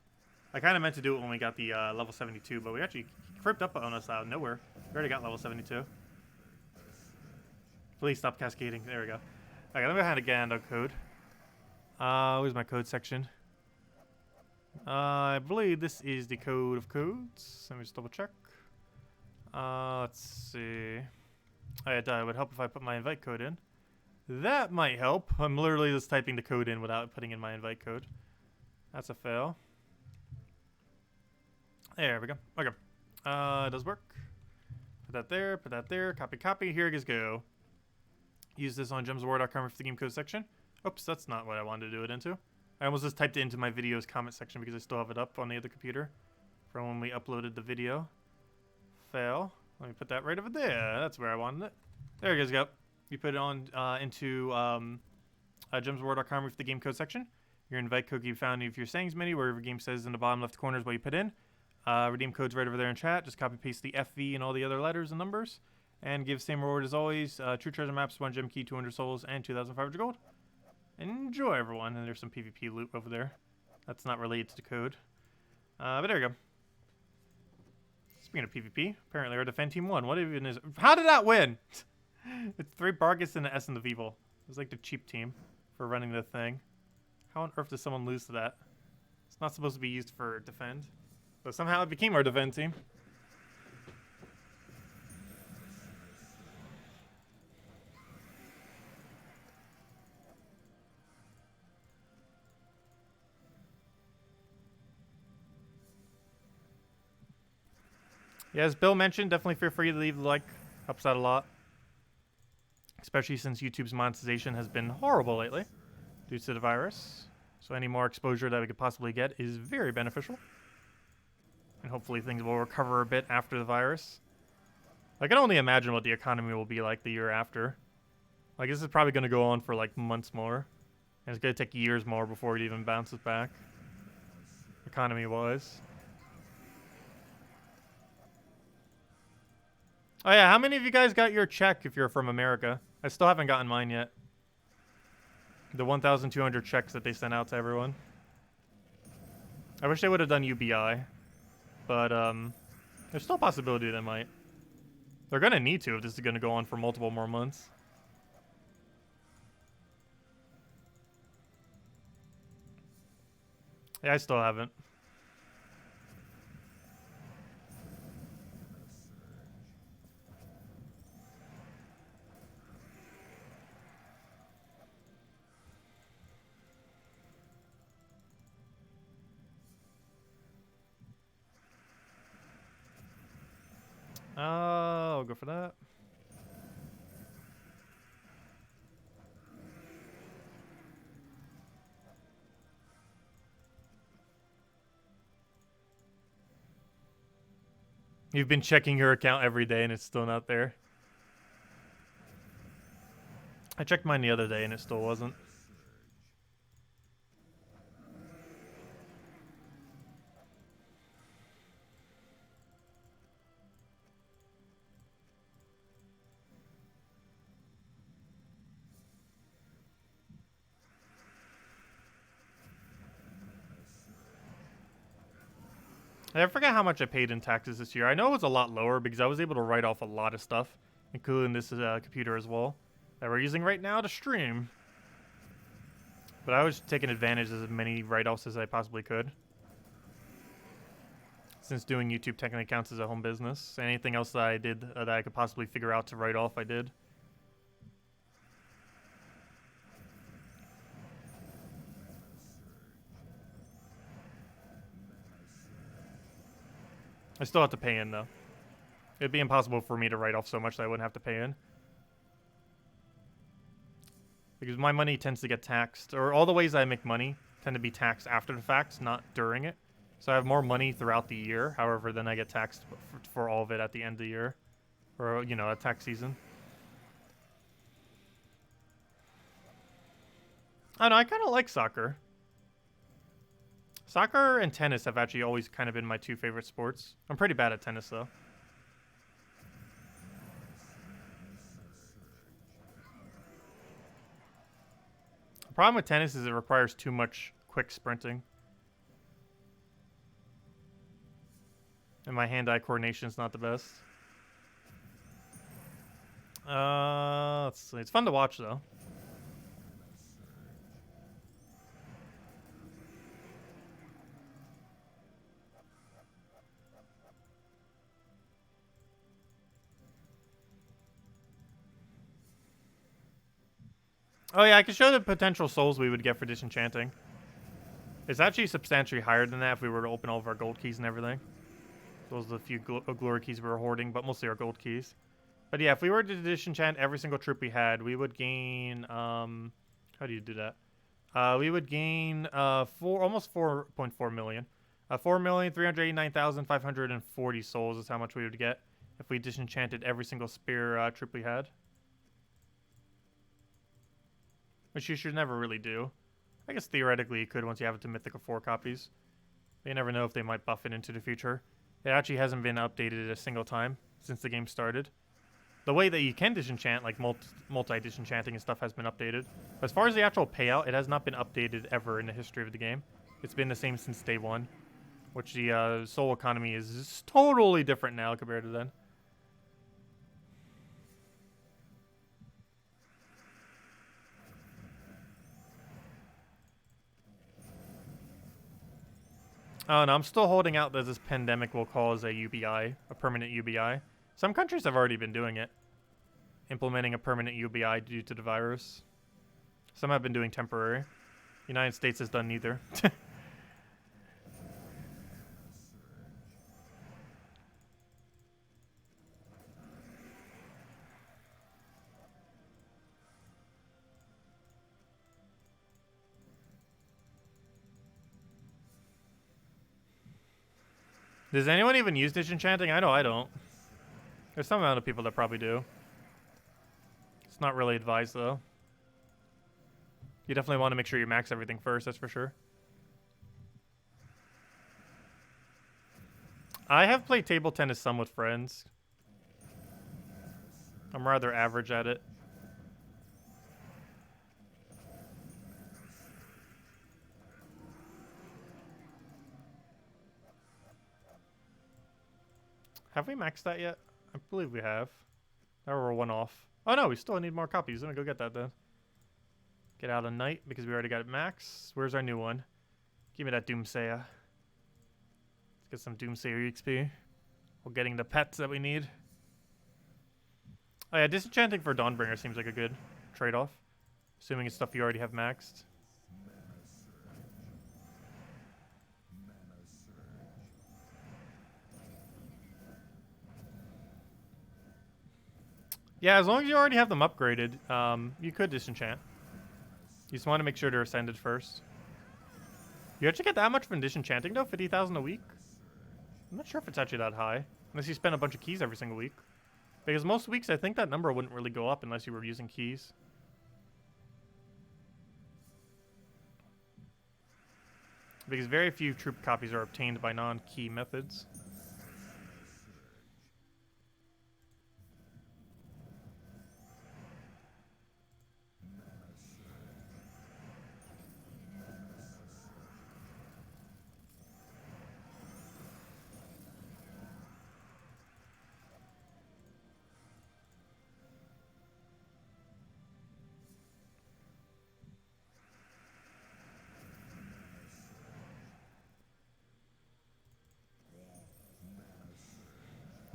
I kind of meant to do it when we got the level 72, but we actually creeped up on us out of nowhere. We already got level 72. Please stop cascading. There we go. Okay, let me hand out code. Where's my code section? I believe this is the code of codes. Let me just double check. Let's see. It would help if I put my invite code in. That might help. I'm literally just typing the code in without putting in my invite code. That's a fail. There we go. Okay. It does work. Put that there. Put that there. Copy, copy. Here it go. Use this on gemsofwar.com for the game code section. Oops, that's not what I wanted to do it into. I almost just typed it into my videos comment section because I still have it up on the other computer from when we uploaded the video. Fail. Let me put that right over there. That's where I wanted it. There you guys go. You put it on into gemsofwar.com for the game code section. Your invite code can be found if your sayings menu, wherever game says in the bottom left corner is what you put in. Redeem code's right over there in chat. Just copy paste the FV and all the other letters and numbers. And give same reward as always. True treasure maps, 1 gem key, 200 souls, and 2,500 gold. Enjoy, everyone. And there's some PvP loot over there. That's not related to the code. But there we go. Speaking of PvP, apparently our defend team won. What even is... How did that win? It's 3 Bargus and an Essence of Evil. It was like the cheap team for running the thing. How on earth does someone lose to that? It's not supposed to be used for defend. But somehow it became our defend team. Yeah, as Bill mentioned, definitely feel free to leave a like. Helps out a lot. Especially since YouTube's monetization has been horrible lately due to the virus. So any more exposure that we could possibly get is very beneficial. And hopefully things will recover a bit after the virus. I can only imagine what the economy will be like the year after. Like, this is probably going to go on for like months more. And it's going to take years more before it even bounces back. Economy-wise. Oh yeah, how many of you guys got your check if you're from America? I still haven't gotten mine yet. The 1,200 checks that they sent out to everyone. I wish they would have done UBI. But, there's still a possibility they might. They're gonna need to if this is gonna go on for multiple more months. Yeah, I still haven't. I'll go for that. You've been checking your account every day and it's still not there. I checked mine the other day and it still wasn't. I forget how much I paid in taxes this year. I know it was a lot lower because I was able to write off a lot of stuff, including this computer as well, that we're using right now to stream. But I was taking advantage of as many write-offs as I possibly could, since doing YouTube technically counts as a home business. Anything else that I did that I could possibly figure out to write off, I did. I still have to pay in, though. It'd be impossible for me to write off so much that I wouldn't have to pay in. Because my money tends to get taxed, or all the ways I make money tend to be taxed after the fact, not during it. So I have more money throughout the year, however, then I get taxed for all of it at the end of the year. Or, you know, at tax season. I don't know, I kind of like soccer. Soccer and tennis have actually always kind of been my two favorite sports. I'm pretty bad at tennis, though. The problem with tennis is it requires too much quick sprinting. And my hand-eye coordination is not the best. Let's see. It's fun to watch, though. Oh yeah, I could show the potential souls we would get for disenchanting. It's actually substantially higher than that if we were to open all of our gold keys and everything. Those are the few glory keys we were hoarding, but mostly our gold keys. But yeah, if we were to disenchant every single troop we had, we would gain, how do you do that? We would gain almost 4.4 million. 4,389,540 souls is how much we would get if we disenchanted every single spear troop we had. Which you should never really do. I guess theoretically you could once you have it to Mythical 4 copies. But you never know if they might buff it into the future. It actually hasn't been updated a single time since the game started. The way that you can disenchant, like multi-disenchanting and stuff, has been updated. But as far as the actual payout, it has not been updated ever in the history of the game. It's been the same since day one. Which the soul economy is totally different now compared to then. Oh no, I'm still holding out that this pandemic will cause a UBI, a permanent UBI. Some countries have already been doing it, implementing a permanent UBI due to the virus. Some have been doing temporary. United States has done neither. Does anyone even use disenchanting? I know I don't. There's some amount of people that probably do. It's not really advised, though. You definitely want to make sure you max everything first, that's for sure. I have played table tennis some with friends. I'm rather average at it. Have we maxed that yet? I believe we have. Now we're one off. Oh no, we still need more copies. Let me go get that then. Get out of night because we already got it max. Where's our new one? Give me that Doomsayer. Let's get some Doomsayer XP. We're getting the pets that we need. Oh yeah, disenchanting for Dawnbringer seems like a good trade-off. Assuming it's stuff you already have maxed. Yeah, as long as you already have them upgraded, you could disenchant. You just want to make sure they're ascended first. You actually get that much from disenchanting though? 50,000 a week? I'm not sure if it's actually that high. Unless you spend a bunch of keys every single week. Because most weeks I think that number wouldn't really go up unless you were using keys. Because very few troop copies are obtained by non-key methods.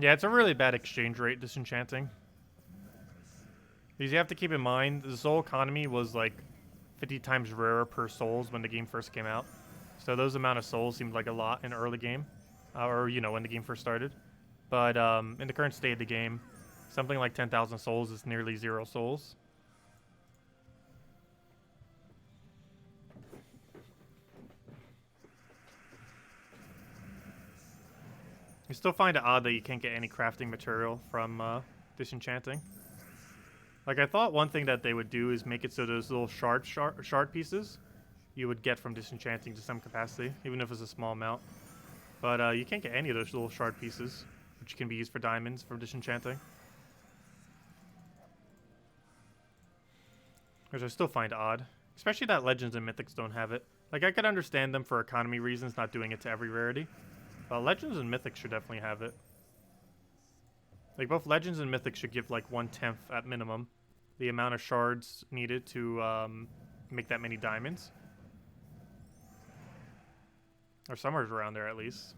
Yeah, it's a really bad exchange rate, disenchanting. Because you have to keep in mind, the soul economy was like 50 times rarer per souls when the game first came out. So those amount of souls seemed like a lot in early game. Or, you know, when the game first started. But in the current state of the game, something like 10,000 souls is nearly 0 souls. You still find it odd that you can't get any crafting material from disenchanting. Like, I thought one thing that they would do is make it so those little shard pieces you would get from disenchanting to some capacity, even if it's a small amount. But you can't get any of those little shard pieces, which can be used for diamonds from disenchanting. Which I still find odd. Especially that Legends and Mythics don't have it. Like, I could understand them for economy reasons not doing it to every rarity. But Legends and Mythics should definitely have it. Like, both Legends and Mythics should give, like, 1/10 at minimum the amount of shards needed to make that many diamonds. Or somewhere around there, at least.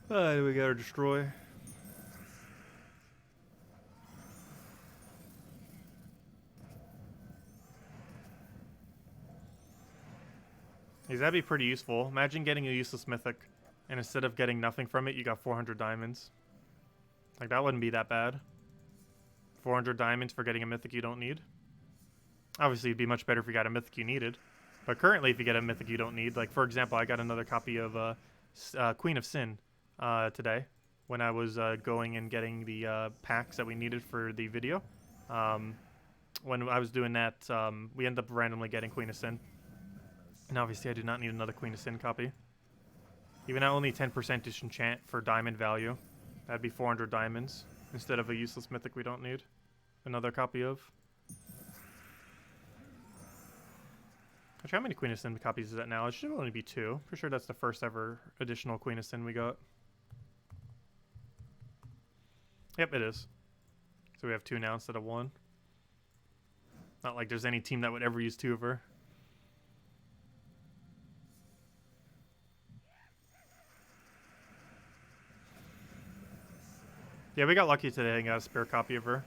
We gotta destroy. That'd be pretty useful. Imagine getting a useless mythic, and instead of getting nothing from it, you got 400 diamonds. Like, that wouldn't be that bad. 400 diamonds for getting a mythic you don't need. Obviously, it'd be much better if you got a mythic you needed. But currently, if you get a mythic you don't need, like, for example, I got another copy of Queen of Sin today when I was going and getting the packs that we needed for the video. When I was doing that, we ended up randomly getting Queen of Sin. And obviously I do not need another Queen of Sin copy. Even at only 10% disenchant for diamond value, that'd be 400 diamonds instead of a useless mythic we don't need another copy of. Actually, how many Queen of Sin copies is that now? It should only be 2. For sure that's the first ever additional Queen of Sin we got. Yep, it is. So we have 2 now instead of 1. Not like there's any team that would ever use 2 of her. Yeah, we got lucky today and got a spare copy of her.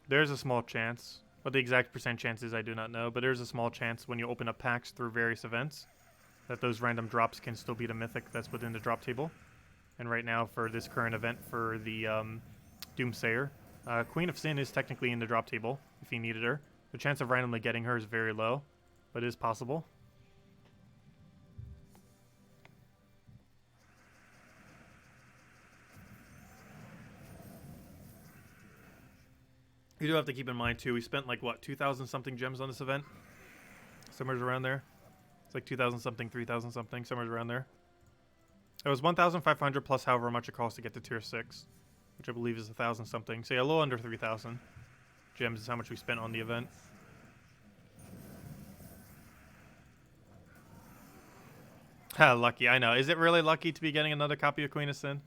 There's a small chance. What the exact percent chance is, I do not know. But there's a small chance when you open up packs through various events that those random drops can still beat a mythic that's within the drop table. And right now, for this current event for the Doomsayer, Queen of Sin is technically in the drop table if you needed her. The chance of randomly getting her is very low, but it is possible. You do have to keep in mind, too, we spent, like, what, 2,000-something gems on this event? Somewhere around there. It's like 2,000-something, 3,000-something, somewhere around there. It was 1,500 plus however much it costs to get to tier 6, which I believe is 1,000-something. So yeah, a little under 3,000 gems is how much we spent on the event. Ha, lucky, I know. Is it really lucky to be getting another copy of Queen of Sin?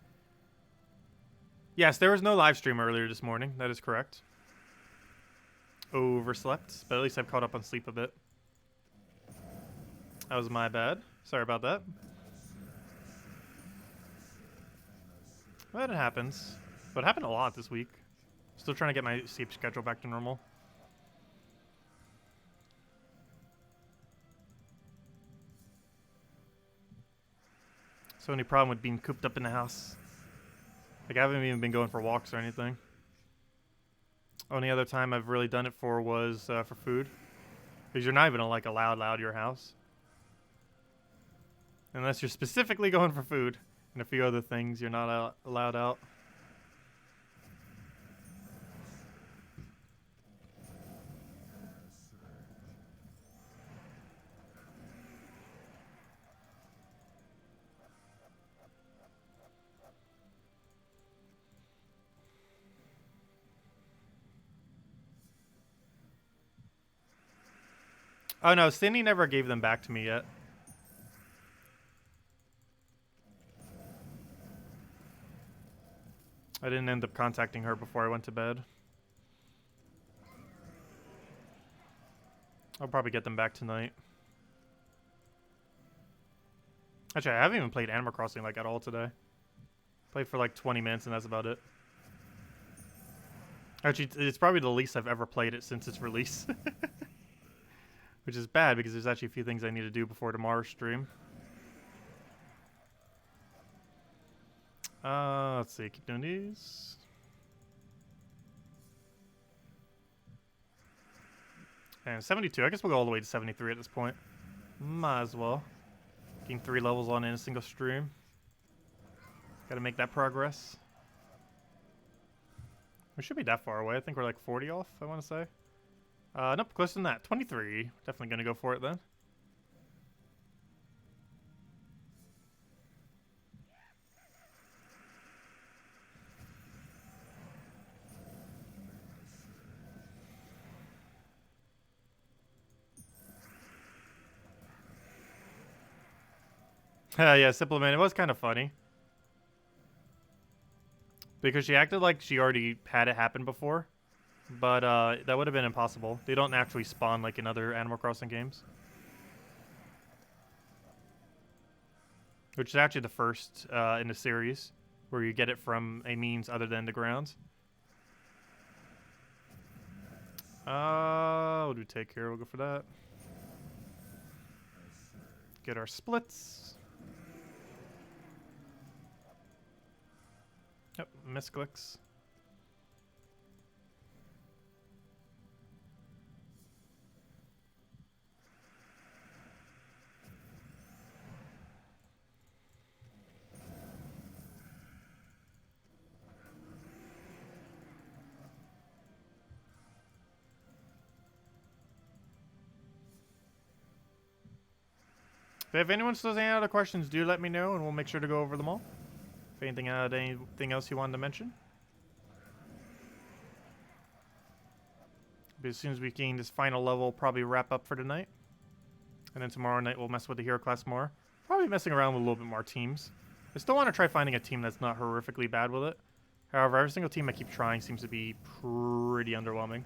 Yes, there was no live stream earlier this morning. That is correct. Overslept, but at least I've caught up on sleep a bit. That was my bad. Sorry about that. But it happens. But it happened a lot this week. Still trying to get my sleep schedule back to normal. So any problem with being cooped up in the house? Like, I haven't even been going for walks or anything. Only other time I've really done it for was for food. Because you're not even like allowed out of your house. Unless you're specifically going for food. And a few other things you're not allowed out. Oh no, Cindy never gave them back to me yet. I didn't end up contacting her before I went to bed. I'll probably get them back tonight. Actually, I haven't even played Animal Crossing like at all today. Played for like 20 minutes and that's about it. Actually, it's probably the least I've ever played it since its release. Which is bad because there's actually a few things I need to do before tomorrow's stream. Let's see, keep doing these. And 72, I guess we'll go all the way to 73 at this point. Might as well. Getting 3 levels on in a single stream. Gotta make that progress. We should be that far away. I think we're like 40 off, I want to say. Nope, closer than that. 23. Definitely gonna go for it then. Yeah, Simple Man, it was kind of funny. Because she acted like she already had it happen before. But that would have been impossible. They don't naturally spawn like in other Animal Crossing games. Which is actually the first in the series where you get it from a means other than the ground. What do we take here? We'll go for that. Get our splits. Yep, misclicks. If anyone still has any other questions, do let me know and we'll make sure to go over them all. If anything else you wanted to mention. But as soon as we gain this final level, we'll probably wrap up for tonight. And then tomorrow night we'll mess with the hero class more. Probably messing around with a little bit more teams. I still want to try finding a team that's not horrifically bad with it. However, every single team I keep trying seems to be pretty underwhelming.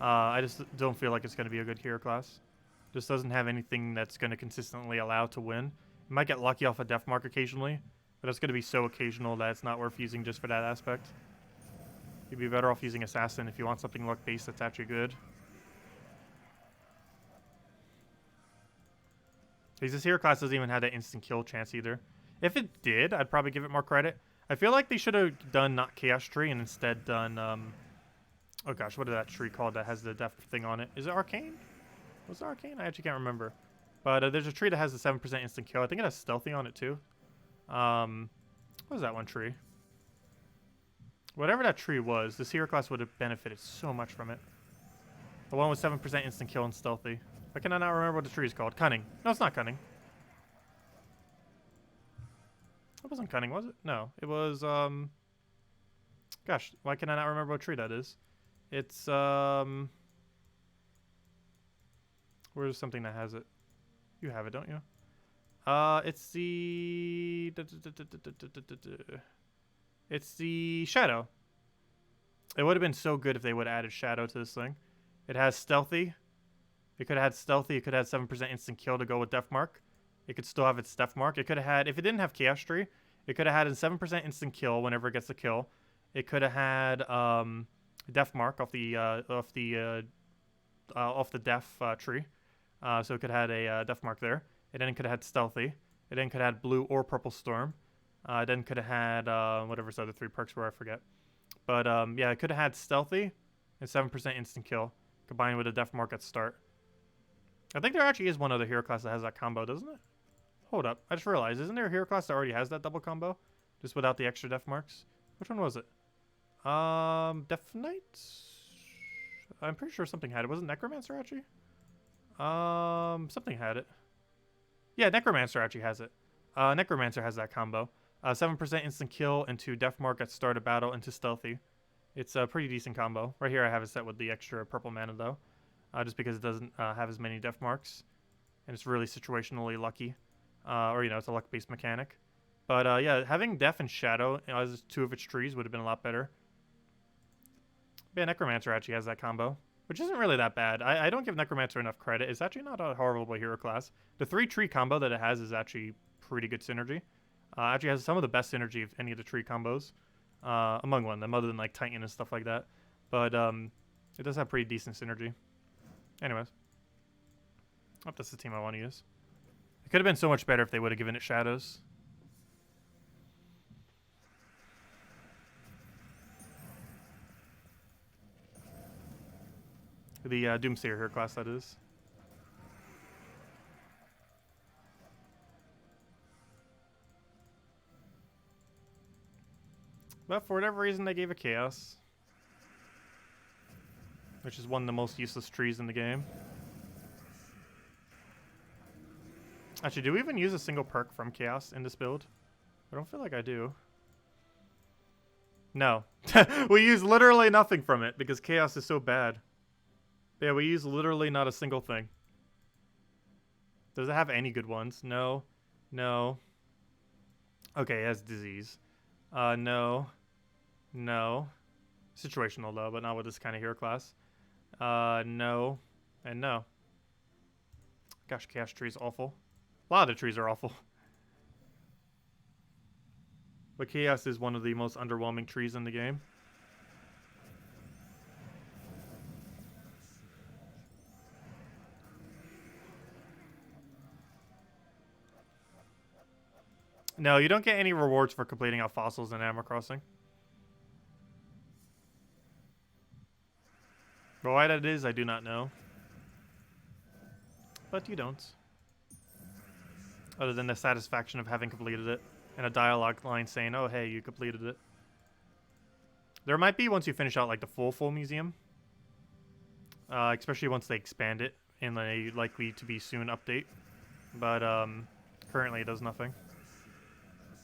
I just don't feel like it's going to be a good hero class. Just doesn't have anything that's going to consistently allow to win. You might get lucky off a death mark occasionally, but it's going to be so occasional that it's not worth using just for that aspect. You'd be better off using Assassin if you want something luck-based that's actually good. Because this hero class doesn't even have that instant kill chance either. If it did, I'd probably give it more credit. I feel like they should have done not Chaos Tree and instead done, oh gosh, what is that tree called that has the death thing on it? Is it Arcane? Was it Arcane? I actually can't remember. But there's a tree that has a 7% instant kill. I think it has Stealthy on it too. What was that one tree? Whatever that tree was, this hero class would have benefited so much from it. The one with 7% instant kill and Stealthy. Why can I not remember what the tree is called? Cunning. No, it's not Cunning. It wasn't Cunning, was it? No. It was, gosh, why can I not remember what tree that is? It's, where's something that has it? You have it, don't you? It's the... It's the Shadow. It would have been so good if they would have added Shadow to this thing. It has Stealthy. It could have had Stealthy. It could have had 7% instant kill to go with Death Mark. It could still have its Death Mark. It could have had... If it didn't have Chaos Tree, it could have had a 7% instant kill whenever it gets a kill. It could have had Death Mark off the Death tree. So it could have had a Death Mark there. It then could have had Stealthy. It then could have had Blue or Purple Storm. It then could have had whatever its other 3 perks were, I forget. But yeah, it could have had Stealthy and 7% instant kill combined with a Death Mark at start. I think there actually is one other hero class that has that combo, doesn't it? Hold up. I just realized, isn't there a hero class that already has that double combo? Just without the extra Death Marks? Which one was it? Death Knight? I'm pretty sure something had it. Was it Necromancer actually? Something had it. Yeah, Necromancer actually has it. Necromancer has that combo. 7% instant kill into Death Mark at start of battle into Stealthy. It's a pretty decent combo. Right here I have it set with the extra purple mana though. Just because it doesn't have as many Death Marks. And it's really situationally lucky. Or, you know, it's a luck-based mechanic. But, yeah, having Death and Shadow as 2 of its trees would have been a lot better. Yeah, Necromancer actually has that combo. which isn't really that bad. I don't give Necromancer enough credit. It's actually not a horrible hero class. The 3 tree combo that it has is actually pretty good synergy. Actually has some of the best synergy of any of the tree combos, among one of them, other than like Titan and stuff like that. But it does have pretty decent synergy. Anyways, I hope that's the team I want to use. It could have been so much better if they would have given it shadows. The Doomsayer hero class, that is. But for whatever reason, they gave it Chaos. Which is one of the most useless trees in the game. Actually, do we even use a single perk from Chaos in this build? I don't feel like I do. No. We use literally nothing from it because Chaos is so bad. Yeah, we use literally not a single thing. Does it have any good ones? No. No. Okay, it has disease. No. No. Situational though, but not with this kind of hero class. No. And no. Gosh, Chaos Tree is awful. A lot of the trees are awful. But Chaos is one of the most underwhelming trees in the game. No, you don't get any rewards for completing out fossils in Animal Crossing. But why that is, I do not know. But you don't. Other than the satisfaction of having completed it. And a dialogue line saying, oh, hey, you completed it. There might be once you finish out like the full museum. Especially once they expand it in a likely to be soon update. But currently it does nothing.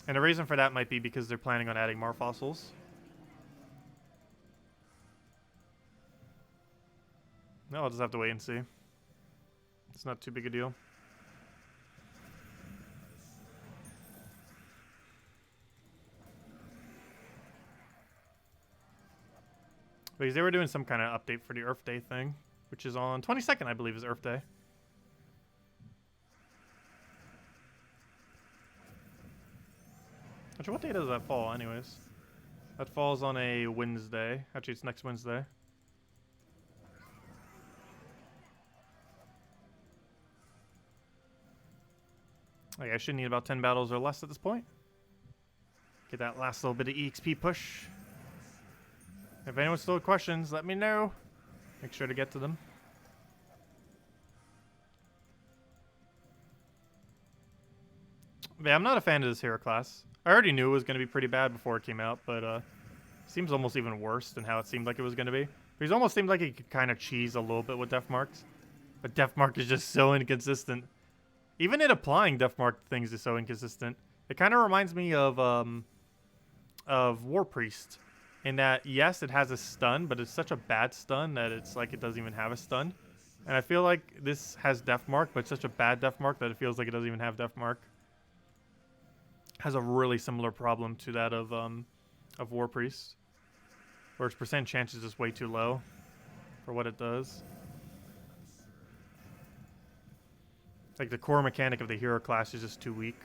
And the reason for that might be because they're planning on adding more fossils. No, I'll just have to wait and see. It's not too big a deal. Because they were doing some kind of update for the Earth Day thing, which is on 22nd, I believe, is Earth Day. Actually, what day does that fall, anyways? That falls on a Wednesday. Actually, it's next Wednesday. Okay, I should need about 10 battles or less at this point. Get that last little bit of EXP push. If anyone still has questions, let me know. Make sure to get to them. But yeah, I'm not a fan of this hero class. I already knew it was going to be pretty bad before it came out, but seems almost even worse than how it seemed like it was going to be. It almost seemed like it could kind of cheese a little bit with Death Marks. But Death Mark is just so inconsistent. Even it applying Death Mark things is so inconsistent. It kind of reminds me of War Priest. In that, yes, it has a stun, but it's such a bad stun that it's like it doesn't even have a stun. And I feel like this has Death Mark, but it's such a bad Death Mark that it feels like it doesn't even have Death Mark. Has a really similar problem to that of War Priest, where its percent chance is just way too low for what it does. Like the core mechanic of the hero class is just too weak.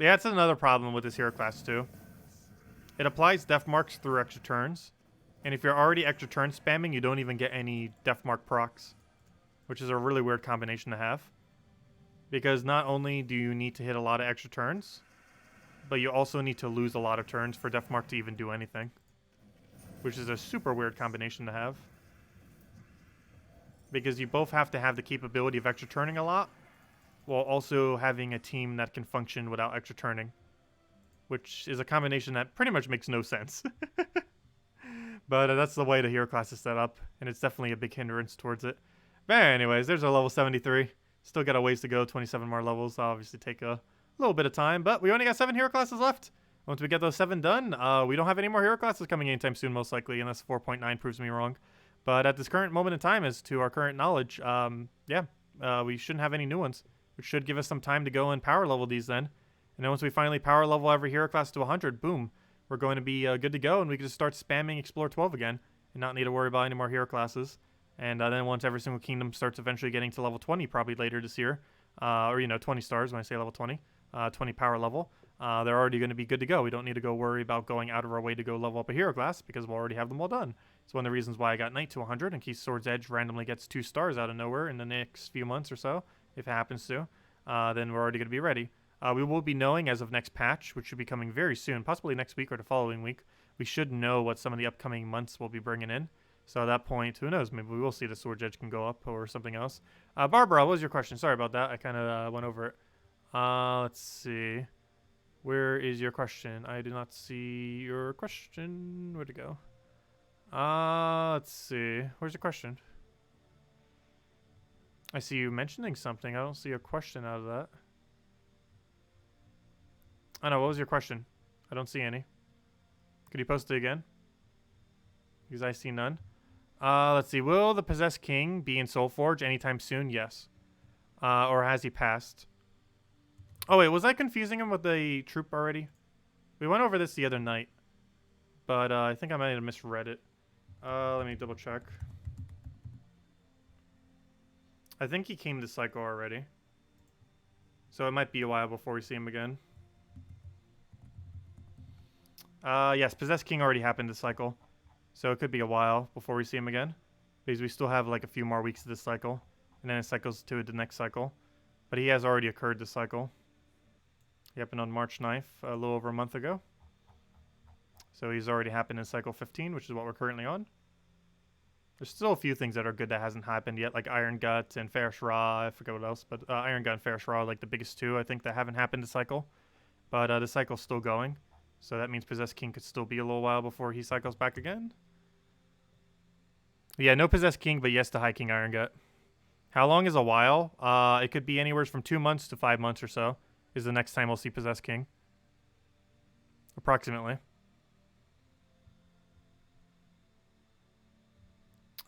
Yeah, that's another problem with this hero class too. It applies Death Marks through extra turns. And if you're already extra turn spamming, you don't even get any Death Mark procs. Which is a really weird combination to have. Because not only do you need to hit a lot of extra turns, but you also need to lose a lot of turns for Death Mark to even do anything. Which is a super weird combination to have. Because you both have to have the capability of extra turning a lot, while also having a team that can function without extra turning. Which is a combination that pretty much makes no sense. But that's the way the hero class is set up, and it's definitely a big hindrance towards it. But anyways, there's our level 73. Still got a ways to go. 27 more levels. That'll obviously take a little bit of time, but we only got 7 hero classes left. Once we get those 7 done, we don't have any more hero classes coming anytime soon, most likely, unless 4.9 proves me wrong. But at this current moment in time, as to our current knowledge, we shouldn't have any new ones, which should give us some time to go and power level these then. And then once we finally power level every hero class to 100, boom, we're going to be good to go, and we can just start spamming Explore 12 again and not need to worry about any more hero classes. And then once every single kingdom starts eventually getting to level 20, probably later this year, or 20 stars when I say level 20, 20 power level, they're already going to be good to go. We don't need to go worry about going out of our way to go level up a hero class because we'll already have them all done. It's one of the reasons why I got Knight to 100, in case Sword's Edge randomly gets 2 stars out of nowhere in the next few months or so, if it happens to. Then we're already going to be ready. We will be knowing as of next patch, which should be coming very soon, possibly next week or the following week. We should know what some of the upcoming months will be bringing in. So at that point, who knows? Maybe we will see the Sword's Edge can go up or something else. Barbara, what was your question? Sorry about that. I kind of went over it. Let's see. Where is your question? I did not see your question. Where'd it go? Let's see. Where's your question? I see you mentioning something. I don't see a question out of that. Oh no, what was your question? I don't see any. Could you post it again? Because I see none. Let's see. Will the Possessed King be in Soulforge anytime soon? Yes. Or has he passed? Oh wait, was I confusing him with the troop already? We went over this the other night. But I think I might have misread it. Let me double check. I think he came to cycle already. So it might be a while before we see him again. Yes, Possessed King already happened this cycle. So it could be a while before we see him again. Because we still have like a few more weeks of this cycle. And then it cycles to the next cycle. But he has already occurred this cycle. He happened on March 9th, a little over a month ago. So he's already happened in cycle 15, which is what we're currently on. There's still a few things that are good that hasn't happened yet, like Iron Gut and Ferris Raw. I forget what else, but Iron Gut and Ferris Raw are like the biggest two, I think, that haven't happened this cycle. But the cycle's still going. So that means Possessed King could still be a little while before he cycles back again. Yeah, no Possessed King, but yes to High King Iron Gut. How long is a while? It could be anywhere from 2 months to 5 months or so is the next time we'll see Possessed King. Approximately.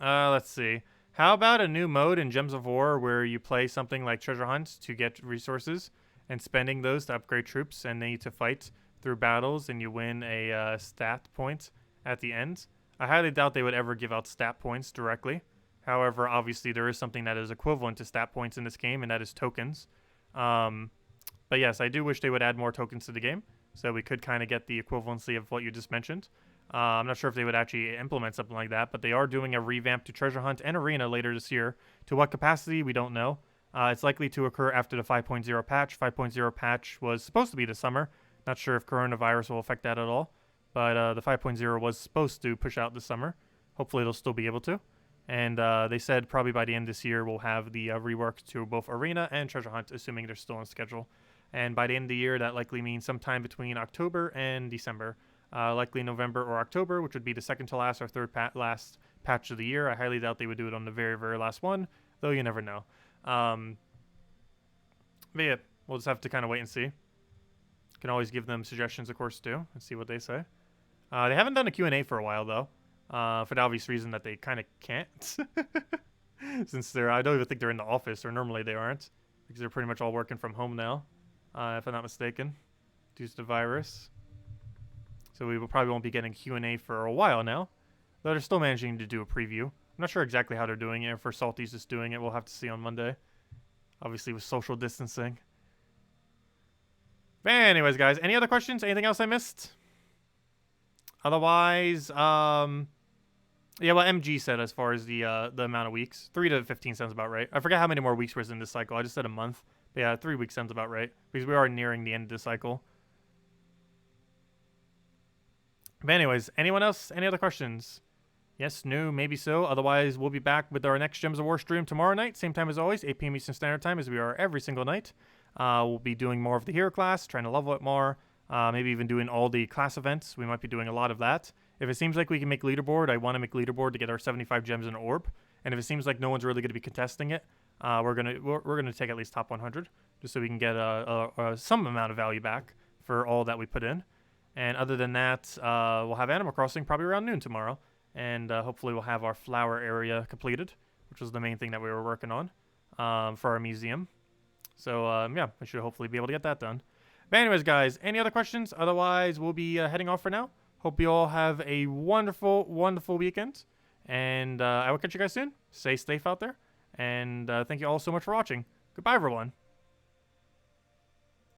Let's see. How about a new mode in Gems of War where you play something like Treasure Hunt to get resources and spending those to upgrade troops and then you to fight through battles and you win a stat point at the end? I highly doubt they would ever give out stat points directly. However, obviously there is something that is equivalent to stat points in this game, and that is tokens. But yes, I do wish they would add more tokens to the game so we could kind of get the equivalency of what you just mentioned. I'm not sure if they would actually implement something like that, but they are doing a revamp to Treasure Hunt and Arena later this year. To what capacity, we don't know. It's likely to occur after the 5.0 patch. 5.0 patch was supposed to be this summer. Not sure if coronavirus will affect that at all, but the 5.0 was supposed to push out this summer. Hopefully it'll still be able to. And they said probably by the end of this year we'll have the rework to both Arena and Treasure Hunt, assuming they're still on schedule. And by the end of the year, that likely means sometime between October and December. Likely November or October, which would be the second to last or third last patch of the year. I highly doubt they would do it on the very, very last one, though you never know. But yeah, we'll just have to kind of wait and see. Can always give them suggestions, of course, too, and see what they say. They haven't done a Q&A for a while, though, for the obvious reason that they kind of can't. Since I don't even think they're in the office, or normally they aren't, because they're pretty much all working from home now, if I'm not mistaken, due to the virus. So we probably won't be getting Q&A for a while now, though they're still managing to do a preview. I'm not sure exactly how they're doing it. If for Salty's just doing it, we'll have to see on Monday. Obviously with social distancing. But anyways, guys, any other questions? Anything else I missed? Otherwise, yeah, what MG said as far as the amount of weeks. 3 to 15 sounds about right. I forget how many more weeks was in this cycle. I just said a month. But yeah, 3 weeks sounds about right, because we are nearing the end of this cycle. But anyways, anyone else? Any other questions? Yes, no, maybe so. Otherwise, we'll be back with our next Gems of War stream tomorrow night. Same time as always, 8 p.m. Eastern Standard Time, as we are every single night. We'll be doing more of the hero class, trying to level it more. Maybe even doing all the class events. We might be doing a lot of that. If it seems like we can make leaderboard, I want to make leaderboard to get our 75 gems in orb. And if it seems like no one's really going to be contesting it, we're gonna take at least top 100 just so we can get some amount of value back for all that we put in. And other than that, we'll have Animal Crossing probably around noon tomorrow, and hopefully we'll have our flower area completed, which was the main thing that we were working on for our museum. So yeah, we should hopefully be able to get that done. But anyways, guys, any other questions? Otherwise, we'll be heading off for now. Hope you all have a wonderful, wonderful weekend. And I will catch you guys soon. Stay safe out there. And thank you all so much for watching. Goodbye, everyone.